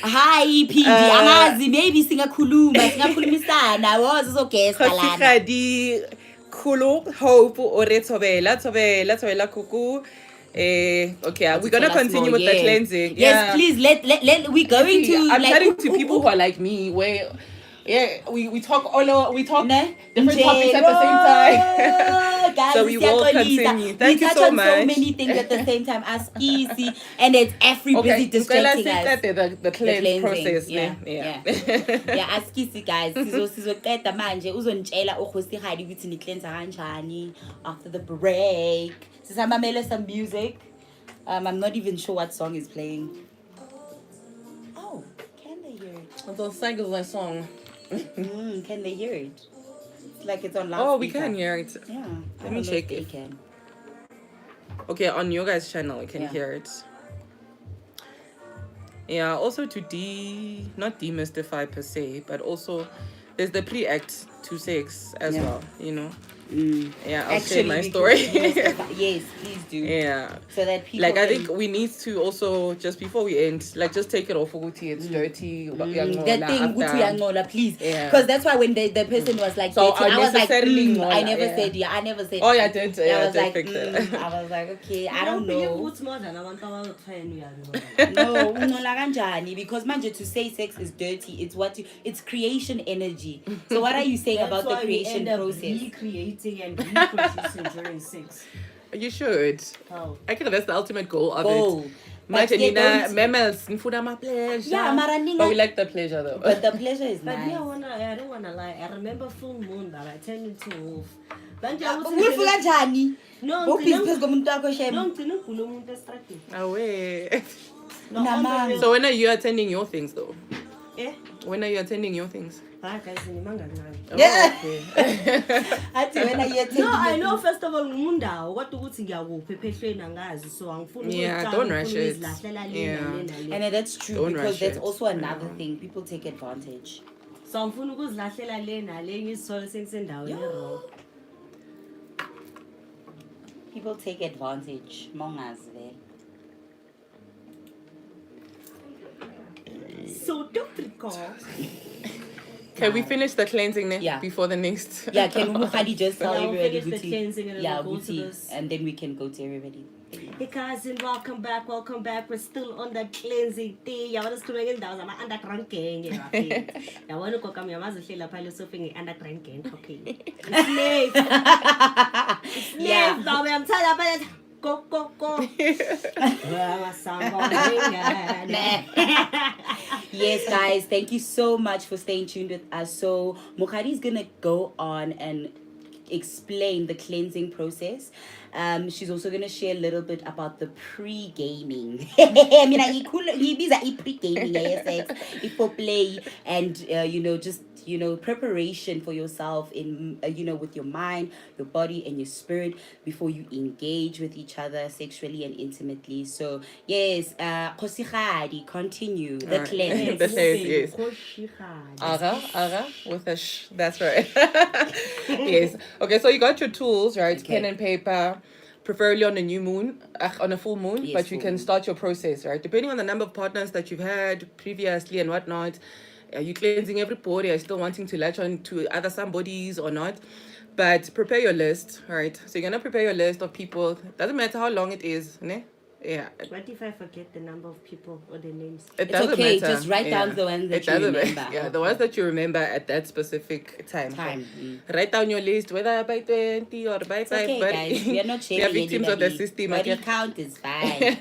Hi, Pindi. Angazi, maybe singakhulumisana. Was uzogesta lana. Khosikgadi khulu hope ore thobela kuku. Okay, we're gonna continue with the cleansing. Yes, please. Let we're going to. I'm chatting to people who are like me, where we talk different topics at the same time. Guys, so we will continue. Thank you so much. We touch on so many things at the same time. Ask easy, and it's every busy distracting us. The cleanse process. Yeah. Ask easy, guys. Sizoqeda manje uzontshela ukhosihadi ukuthi ni cleanse kanjani after the break. Sisamamele some music. I'm not even sure what song is playing. Oh, can they hear it? Those cycles song. Can they hear it? It's like it's on loudspeaker. Oh, we can hear it. Yeah. Let me check if they can. Okay, on your guys' channel, you can hear it. Yeah, also to not demystify per se, but also there's the pre-act to sex as well, you know. Yeah, I'll share my story. Yes, please do. Yeah. So that people I think we need to also, just before we end, just take it off Uguti. It's dirty. That thing, Uguti, please. Yeah. Because that's why when the person was like, so I was like, I never said. I never said. Oh, yeah, I did. I was like, I was like, okay, I don't know. No, because manje to say sex is dirty, it's creation energy. So what are you saying about the creation process? Recreating and reproducing during sex. You should. How? I think that's the ultimate goal of Goal. it. But Imagine they Nina don't- mammals food my pleasure. Yeah, mara but we like the pleasure though. But the pleasure is But nice. me, I don't wanna lie. I remember full moon that I turned into a wolf. But Wolf kanjani? No, Wolf is because gomuntu wakho no, shem. ngigcine ngigula umuntu estradini. Away. No, on the Namanga. real- So when are you attending your things though? Eh? When are you attending your things? Ah, guys, nimanga ngani. Oh, Yeah. okay. Athi wena yethe. No, I know first of all ngumundawo kodwa ukuthi ngiyakuphi ephehlweni angazi so angifuni Yeah, ukuzicala, don't ngifuna rush it. ukuzilahlela le Yeah. nale nale. And that's true Don't because rush that's it. also another thing. People take advantage. So angifuna ukuzilahlela le nale ngizisole sengisendaweni wrong. People take advantage. Mongazi vele. So don't recall. Can we finish the cleansing then? Yeah. Before the next? Yeah, can Mukhadi just tell Yeah, we'll everybody finish the Guti? cleansing and then Yeah, we'll go to Guti, this. and then we can go to everybody. Hey guys, and welcome back. We're still on that cleansing thing. Yabona sikhuluma ngendawo zama underground gang yabafiki. Yabona ugogo yamazi uhlela phela sofi nge-underground gang. Okay. Slave. Yeah. Slave. No, I'm telling you, go. Yes, guys, thank you so much for staying tuned with us. So Mukhadi is gonna go on and explain the cleansing process. She's also gonna share a little bit about the pre-gaming. I mean, he pre-gaming, yes, for play and just preparation for yourself in with your mind, your body, and your spirit before you engage with each other sexually and intimately. So yes, Khosikgadi, continue the Alright. cleanse. The cleanse, yes. Ara, with a sh. That's right. Yes. Okay, so you got your tools, right? Okay. Pen and paper, preferably on a new moon, on a full moon, Yes, but you full can moon. start your process, right? Depending on the number of partners that you've had previously and whatnot. Are you cleansing everybody? Are you still wanting to latch on to other somebodies or not? But prepare your list, right? So you're going to prepare your list of people. Doesn't matter how long it is, ne? Yeah. What if I forget the number of people or their names? It It's doesn't okay, matter. just write down the ones that It you doesn't remember. matter. Yeah, the ones that you remember at that specific time. Write down your list, whether by 20 or by 5. Okay, but guys, we are not we shaming are victims of the anybody. system. Body okay? count is fine.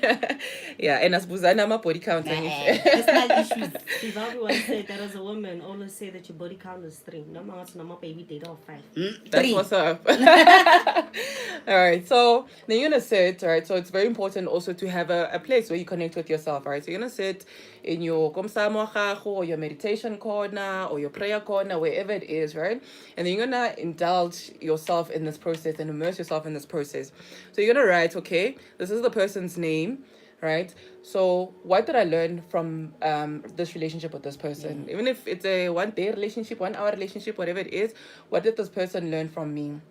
Yeah, and as Buzana, my body count. Personal issues. Sivavi once said that as a woman, always say that your body count is 3. No man's no more baby date or 5. That's 3. what's up. All right, so then you're gonna sit, right? So it's very important also to have a place where you connect with yourself, right? So you're gonna sit in your komsamo gago or your meditation corner or your prayer corner, wherever it is, right? And then you're gonna indulge yourself in this process and immerse yourself in this process. So you're gonna write, okay, this is the person's name, right? So what did I learn from this relationship with this person? Even if it's a 1 day relationship, 1 hour relationship, whatever it is, what did this person learn from me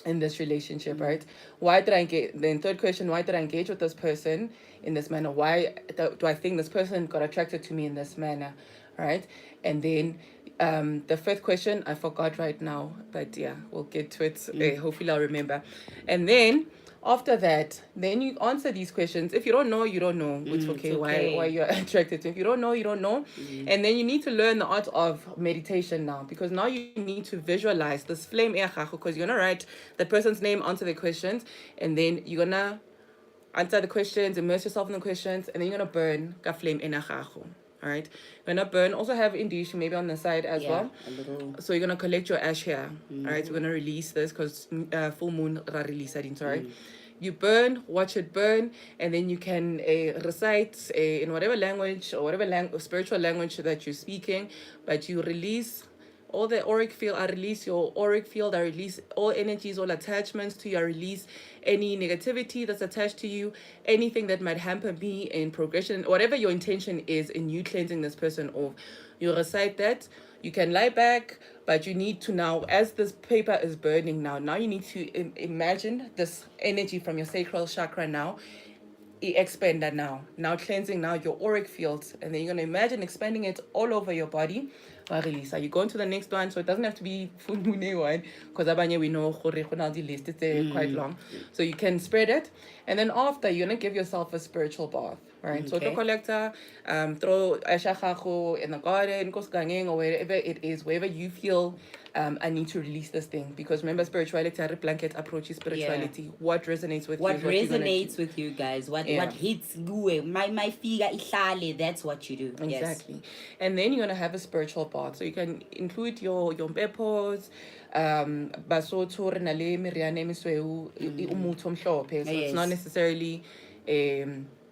in this relationship, right? Why did I engage? Then third question, why did I engage with this person in this manner? Why do I think this person got attracted to me in this manner, right? And then the fifth question, I forgot right now, but yeah, we'll get to it. Hopefully I'll remember. And then after that, then you answer these questions. If you don't know, you don't know. It's okay. It's okay. Why you're attracted to. If you don't know, you don't know. And then you need to learn the art of meditation now, because now you need to visualize this flame because you're gonna write the person's name, answer the questions, and then you're gonna answer the questions, immerse yourself in the questions, and then you're gonna burn ka flame enachacho. All right, you're gonna burn. Also have indish maybe on the side as well. A little. So you're gonna collect your ash here. All right, so we're gonna release this because full moon ra release that into, right? You burn, watch it burn, and then you can recite in whatever language or whatever spiritual language that you're speaking, but you release all the auric field. I release your auric field. I release all energies, all attachments to you. I release any negativity that's attached to you, anything that might hamper me in progression, whatever your intention is in you cleansing this person off. You recite that. You can lie back, but you need to now, as this paper is burning now you need to imagine this energy from your sacral chakra now. Expand that now cleansing now your auric fields, and then you're going to imagine expanding it all over your body. Release. You go on to the next one, so it doesn't have to be full moon one, because abanye we know the list is quite long, so you can spread it, and then after you're going to give yourself a spiritual bath, right? So Okay. the collector, throw ashakako in the garden, kosgangeng, or wherever it is, wherever you feel I need to release this thing. Because remember, spirituality, a blanket approach is spirituality. What resonates with you What is what you're gonna resonates do. with you guys? What Yeah. hits you? My figure ihlale. That's what you do. Exactly. Yes. And then you're gonna have a spiritual bath. So you can include your mpepos, basotho re na le meriana e mesweu, e umuthi omhlophe. So it's not Yes. necessarily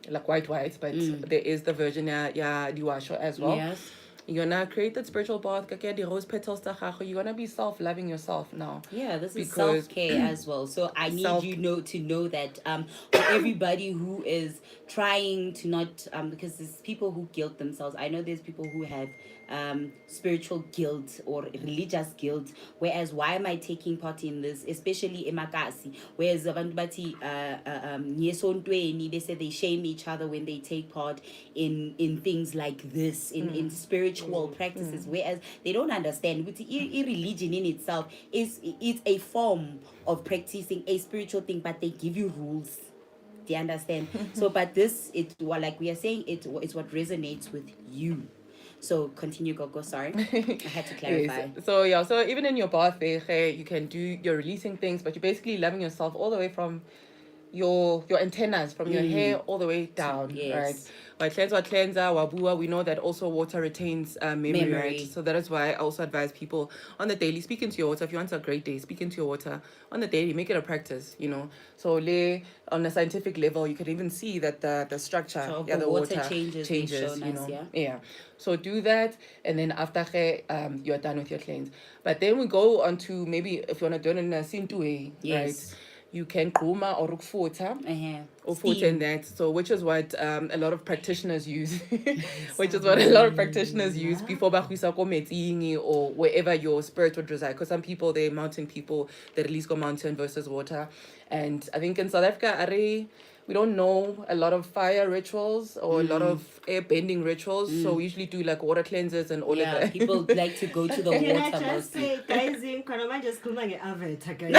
like white, but there is the version ya diwasho as well. Yes. You're gonna create that spiritual bath, the rose petals, you're gonna be self-loving yourself now. Yeah, this is Because self-care as well. So I need you to know that for everybody who is trying to not because there's people who guilt themselves. I know there's people who have spiritual guilt or religious guilt, whereas why am I taking part in this, especially emakasi, whereas abantu bathi they say they shame each other when they take part in things like this, in spiritual practices, whereas they don't understand with religion in itself is a form of practicing a spiritual thing, but they give you rules. Do you understand? So but this, like we are saying, it's what resonates with you. So continue, Gogo. Sorry, I had to clarify. Yes. So yeah, so even in your bath there, you can you're releasing things, but you're basically loving yourself all the way from your antennas, from your hair all the way down. Yes. Right? Cleanser, wabua, we know that also water retains memory, right? So that is why I also advise people on the daily, speak into your water. If you want a great day, speak into your water on the daily, make it a practice, So on a scientific level, you can even see that the structure, So the water changes, Yeah. So do that, and then after you're done with your cleanse. But then we go on to maybe if you want to do it in a sintu way, right? You can kuma or rukfuta or foot in that. So which is what a lot of practitioners use. Which is what a lot of practitioners use before bahuisa ko metingi or wherever your spirit would reside. Because some people, they're mountain people, they release go mountain versus water. And I think in South Africa, we don't know a lot of fire rituals or a lot of air bending rituals. So we usually do like water cleansers and all of that. People like to go to the water. Can I just say, guys, just avatar, guys.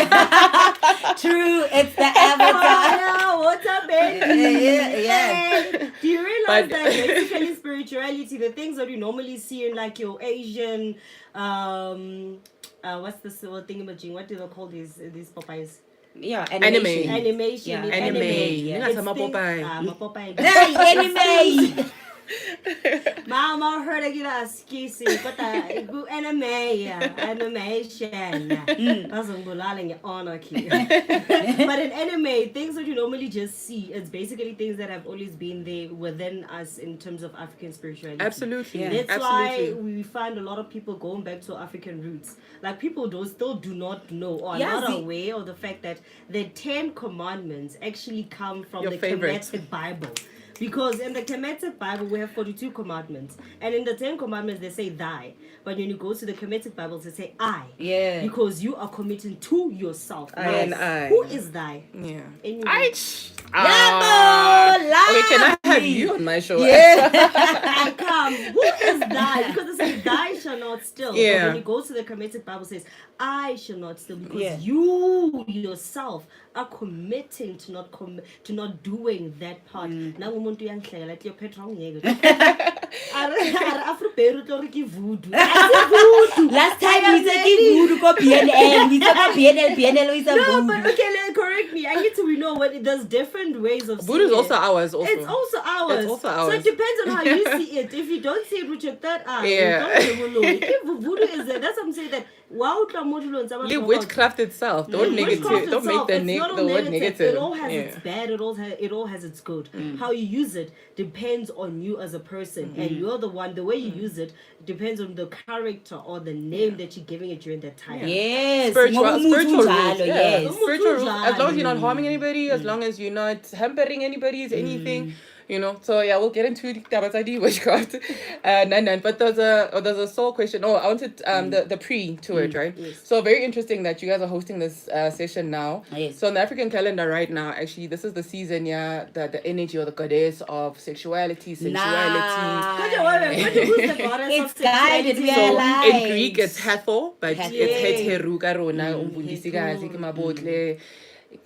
True, it's the avatar. Water bending. Yeah. Do you realize that basically spirituality, the things that you normally see in like your Asian, what's this thingamajig? What do they call these Popeyes? Yeah, animation. Yeah, anime. It's Popeye. Anime. Mama heard I get a skisi, but anime, animation. That's a honor key. But in anime, things that you normally just see, it's basically things that have always been there within us in terms of African spirituality. Absolutely. That's why we find a lot of people going back to African roots. Like people still do not know or are not aware of the fact that the 10 commandments actually come from the Kemetic Bible. Because in the Kemetic Bible, we have 42 commandments. And in the 10 commandments, they say thy. But when you go to the Kemetic Bible, they say I. Yeah. Because you are committing to yourself. I. Who is thy? Yeah. Anyway. Okay, can I have you on my show? I come. Who is thy? Because it says thy shall not steal. Yeah. But when you go to the Kemetic Bible, it says I shall not steal. Because you yourself are committing to not doing that part. Now umuntu uyangihlela like your petrol ngeke. Afro-beru tlo re ke voodoo. Last time we said voodoo go BNL. We talk BNL is a voodoo. No, but okay, correct me. I need to know what there's different ways of voodoo is also ours. It's also ours. So it depends on how you see it. If you don't see it with your third eye, if voodoo is there, that's what I'm saying that leave witchcraft itself. Don't make it. Don't make the word negative. It all has its bad. It all has its good. How you use it depends on you as a person, and you're the one. The way you use it depends on the character or the name that you're giving it during that time. Yes, spiritual rules. Yes, spiritual rules. As long as you're not harming anybody, as long as you're not hampering anybody's anything. So yeah, we'll get into Tabatadi witchcraft. But there's a soul question. I wanted the pre to it, right? Yes. So very interesting that you guys are hosting this session now. Yes. So on the African calendar right now, actually, this is the season, the energy or the goddess of sexuality, sensuality. It's guided. So in Greek, it's Hathor, but it's Heteru karona umbundisikazi ke mabotle.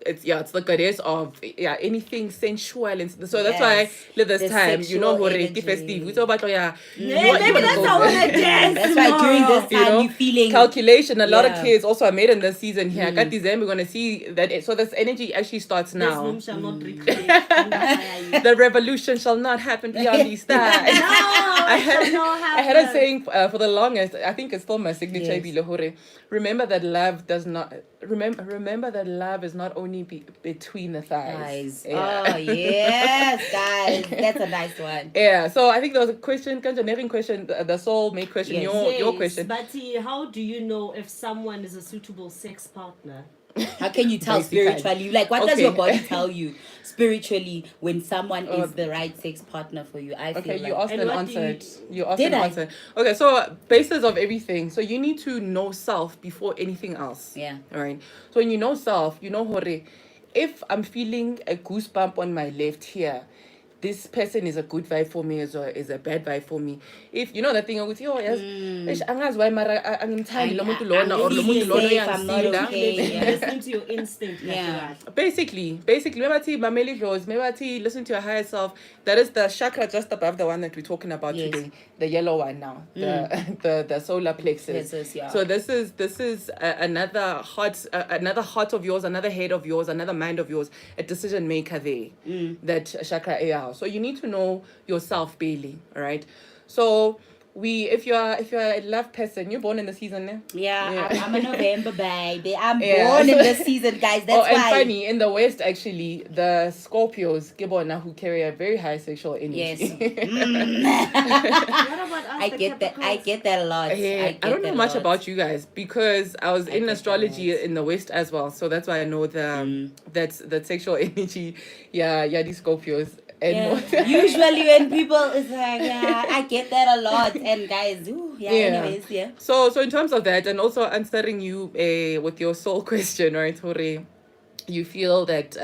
it's the goddess of anything sensual, and so that's why this The time sexual energy. festive. So but Maybe that's how I dance. That's why during this time you're feeling calculation. A lot of Yeah. kids also are made in this season here. Got December, we're gonna see that. So this energy actually starts This now. room shall not recreate. The revolution shall not happen beyond these stars. I had a saying for the longest. I think it's still my signature. Yes. Remember that love does not. Remember that love is not only between the thighs. Guys. Oh yes, guys. That's a nice one. Yeah. So I think there was a question, engineering question, the soulmate question. Yes. Your question. But how do you know if someone is a suitable sex partner? How can you tell Basically. spiritually? Like, what does Okay. your body tell you spiritually when someone is the right sex partner for you? I feel Okay, like. you asked And and what do answered. You asked Did and I? answered. Okay, so basis of everything. So you need to know self before anything else. Yeah. All right. So when you know self, you know hore. If I'm feeling a goosebump on my left here, this person is a good vibe for me as well, is a bad vibe for me. If you know that thing, I would say, oh yes, angazi why mara angimthandi lo muntu lona or lo muntu lona safe, I'm not uyangisinda. okay. Yeah. Listen to your instinct. Yeah. Basically, maybe mameli rose, maybe listen to your higher self. That is the chakra just above the one that we're talking about Yes. today, the yellow one now, the solar plexus. Plexus, yeah. So this is another heart of yours, another head of yours, another mind of yours, a decision maker there. That chakra area. So you need to know yourself, Bailey. All right. So if you're a love person, you're born in the season, eh? Yeah, I'm a November baby. I'm Yeah. born in this season, guys. That's and why. funny, in the West, actually, the Scorpios, Gibona, who carry a very high sexual energy. Yes. What about us, I the get that. I Capricorns? get that a lot. I don't know much about you guys because I was in get astrology that. in the West as well, so that's why I know that sexual energy. Yeah, the Scorpios. And Yeah. Usually when people is like, yeah, I get that a lot. And guys, anyways, yeah. So in terms of that, and also answering you with your soul question, right, Hore, you feel that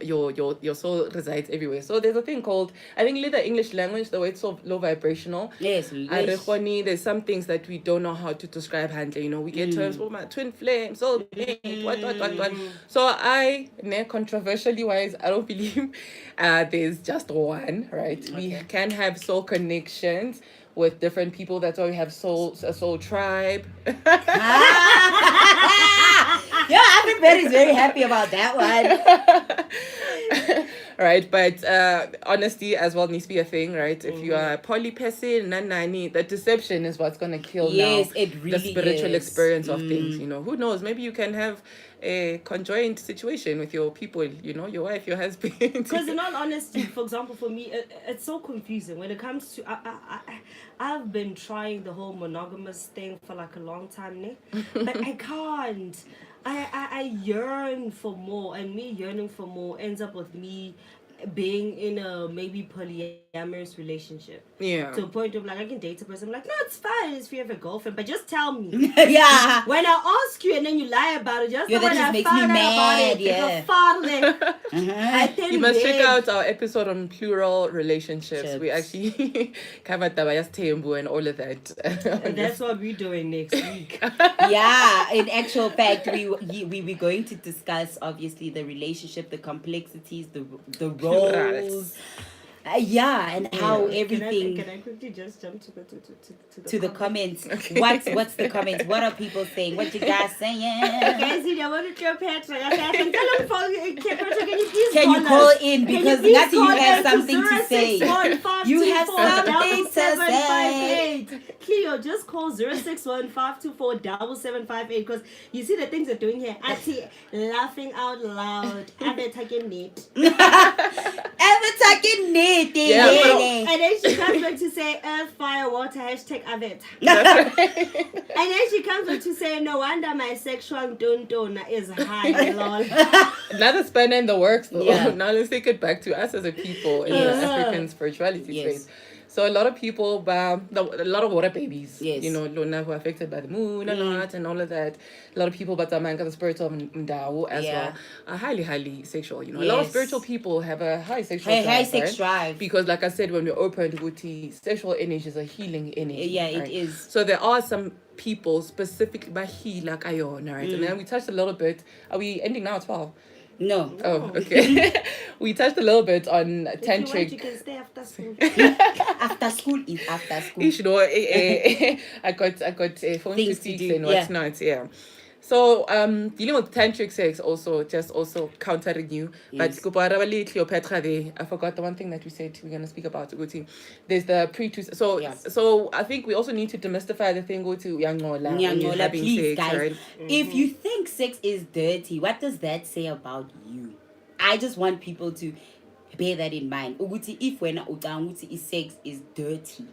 your soul resides everywhere. So there's a thing called, I think, the English language, the way it's so low vibrational. Yes. There's some things that we don't know how to describe handle. We get terms, oh my twin flame, soul mate, what. So controversially wise, I don't believe there's just one, right? Okay. We can have soul connections with different people. That's why we have a soul tribe. Yeah, everybody's very happy about that one. Right, but honesty as well needs to be a thing, right? If you are a poly person, the deception is what's gonna kill Yes, now it really the spiritual is. experience of things. Who knows? Maybe you can have a conjoined situation with your people. Your wife, your husband. Because in all honesty, for example, for me, it's so confusing when it comes to. I've been trying the whole monogamous thing for like a long time now, but I can't. I yearn for more, and me yearning for more ends up with me being in a maybe polyamorous relationship. Yeah. To a point of like, I can date a person. I'm like, no, it's fine if you have a girlfriend, but just tell me. Yeah. When I ask you and then you lie about it, just Yeah, know when that I just found makes me out about mad, it. yeah. I think You must check out our episode on plural relationships. We actually covered Tabayas Tembu and all of that. And that's what we're doing next week. Yeah, in actual fact, we're going to discuss obviously the relationship, the complexities, the roles, and how everything. Can I quickly just jump to the comments? What's the comments? What are people saying? What you guys saying? Guys, I want to tell Petra. Can you call in because Nati, you have something to say. You have something to say. Cleo, just call 061-524-7758 because you see the things they're doing here. Ati laughing out loud. Talking it. Talking it. And then she comes back to say earth, fire, water, hashtag Avet. And then she comes back to say no wonder my sexual dun is high. Lol. Another spanner in the works though. Yeah. Now let's take it back to us as a people in the African spirituality space. So a lot of people, a lot of water babies, Lona, who are affected by the moon a lot and all of that. A lot of people, but the spirits of Ndao as well, are highly, highly sexual. A lot of spiritual people have a high sexual drive. High sex drive. Because like I said, when we're open to sexual energy is a healing energy. Yeah, right? it is. So there are some people specifically by heal like Ion, right? And then we touched a little bit. Are we ending now at 12? No. Oh, okay. We touched a little bit on If you want, you tantric. can stay after school. After school is after school. You know, I got phone to Things to speak do, and yeah. whatnot. Yeah. So dealing with tantric sex also countering you. But Yes. Cleopatra there, I forgot the one thing that we said we're gonna speak about. There's the pre-to so Yeah. so I think we also need to demystify the thing go to Yangola when you're Nyangola, having please, sex, guys. right? If you think sex is dirty, what does that say about you? I just want people to bear that in mind. Ukuthi if when sex is dirty,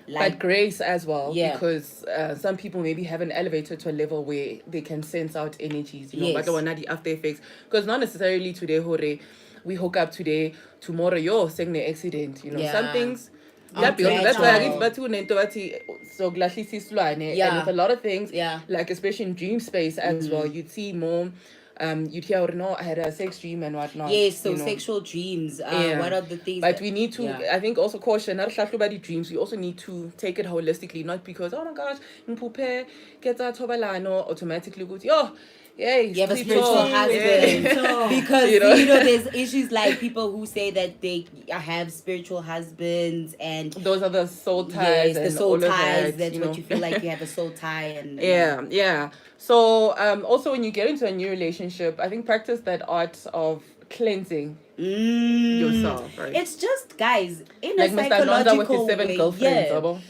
But grace as well, Yeah. because some people maybe haven't elevated to a level where they can sense out energies, you know, Yes. but the one the after effects. Because not necessarily today, hore, we hook up today, tomorrow, you're saying the accident, you know, Yeah. some things. Oh, Yeah, that's why I gradual. get but so and Yeah. with a lot of things, Yeah. like especially in dream space as well, you'd see more. You'd hear, I had a sex dream and whatnot. Yes, so you know. sexual dreams. Yeah. What are the things? But we need to, Yeah. I think, also caution, not about the dreams. We also need to take it holistically, not because, oh my gosh, mpupe, get that tobalano, automatically go, oh, yeah, You have a sleep spiritual talk. husband. Yeah. Because, You know? there's issues like people who say that they have spiritual husbands and... Those are the soul ties. Yes, the and soul all of ties. that, That's you what know. you feel like you have a soul tie. And Yeah. So, also when you get into a new relationship, I think practice that art of cleansing yourself, right? It's just, guys, in like a Mr. Nonda with psychological his 7 way, girlfriends. yeah. Abo.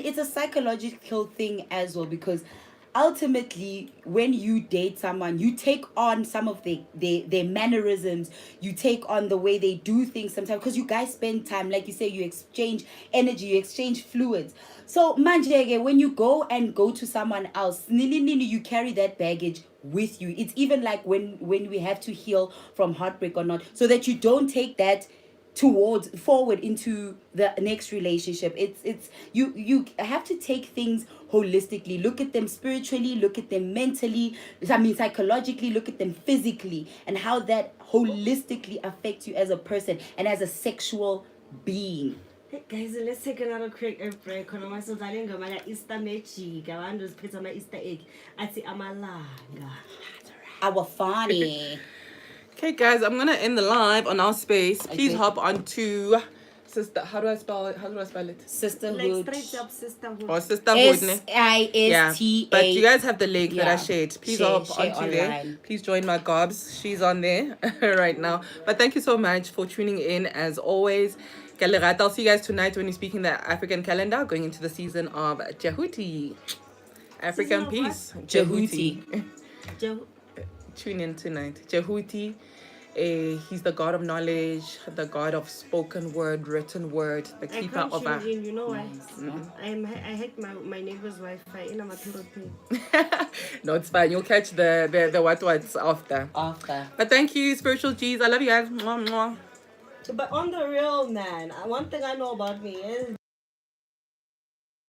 It's a psychological thing as well, because ultimately when you date someone, you take on some of their mannerisms, you take on the way they do things sometimes, because you guys spend time, like you say, you exchange energy, you exchange fluids. So manje, when you go to someone else, you carry that baggage with you. It's even like when we have to heal from heartbreak or not, so that you don't take that forward into the next relationship. It's you have to take things holistically, look at them spiritually, look at them mentally, psychologically, look at them physically, and how that holistically affects you as a person and as a sexual being. Hey guys, let's take another quick break. Khona masizale ngoma la Easter magic. Abantu siphethe ama Easter egg athi amalanga. Our funny. Okay, guys, I'm gonna end the live on our space. Please Okay. hop onto sister. How do I spell it? Sistahood. Like straight up sisterhood. Or Sistahood. ne? Sistahood. But you guys have the link that I Yeah. shared. Please Share hop onto there. online. Please join my gobs. She's on there right now. But thank you so much for tuning in as always. I'll see you guys tonight when we're speaking the African calendar, going into the season of Jehuti. African Season of peace. Jehuti. Tune in tonight. Jehuti. He's the god of knowledge, the god of spoken word, written word, the I keeper can't of our. tune in, you know why? I hacked my neighbor's Wi-Fi in my pay. No, it's fine. You'll catch the what's after. But thank you, spiritual G's. I love you guys. Mwah, mwah. But on the real, man, one thing I know about me is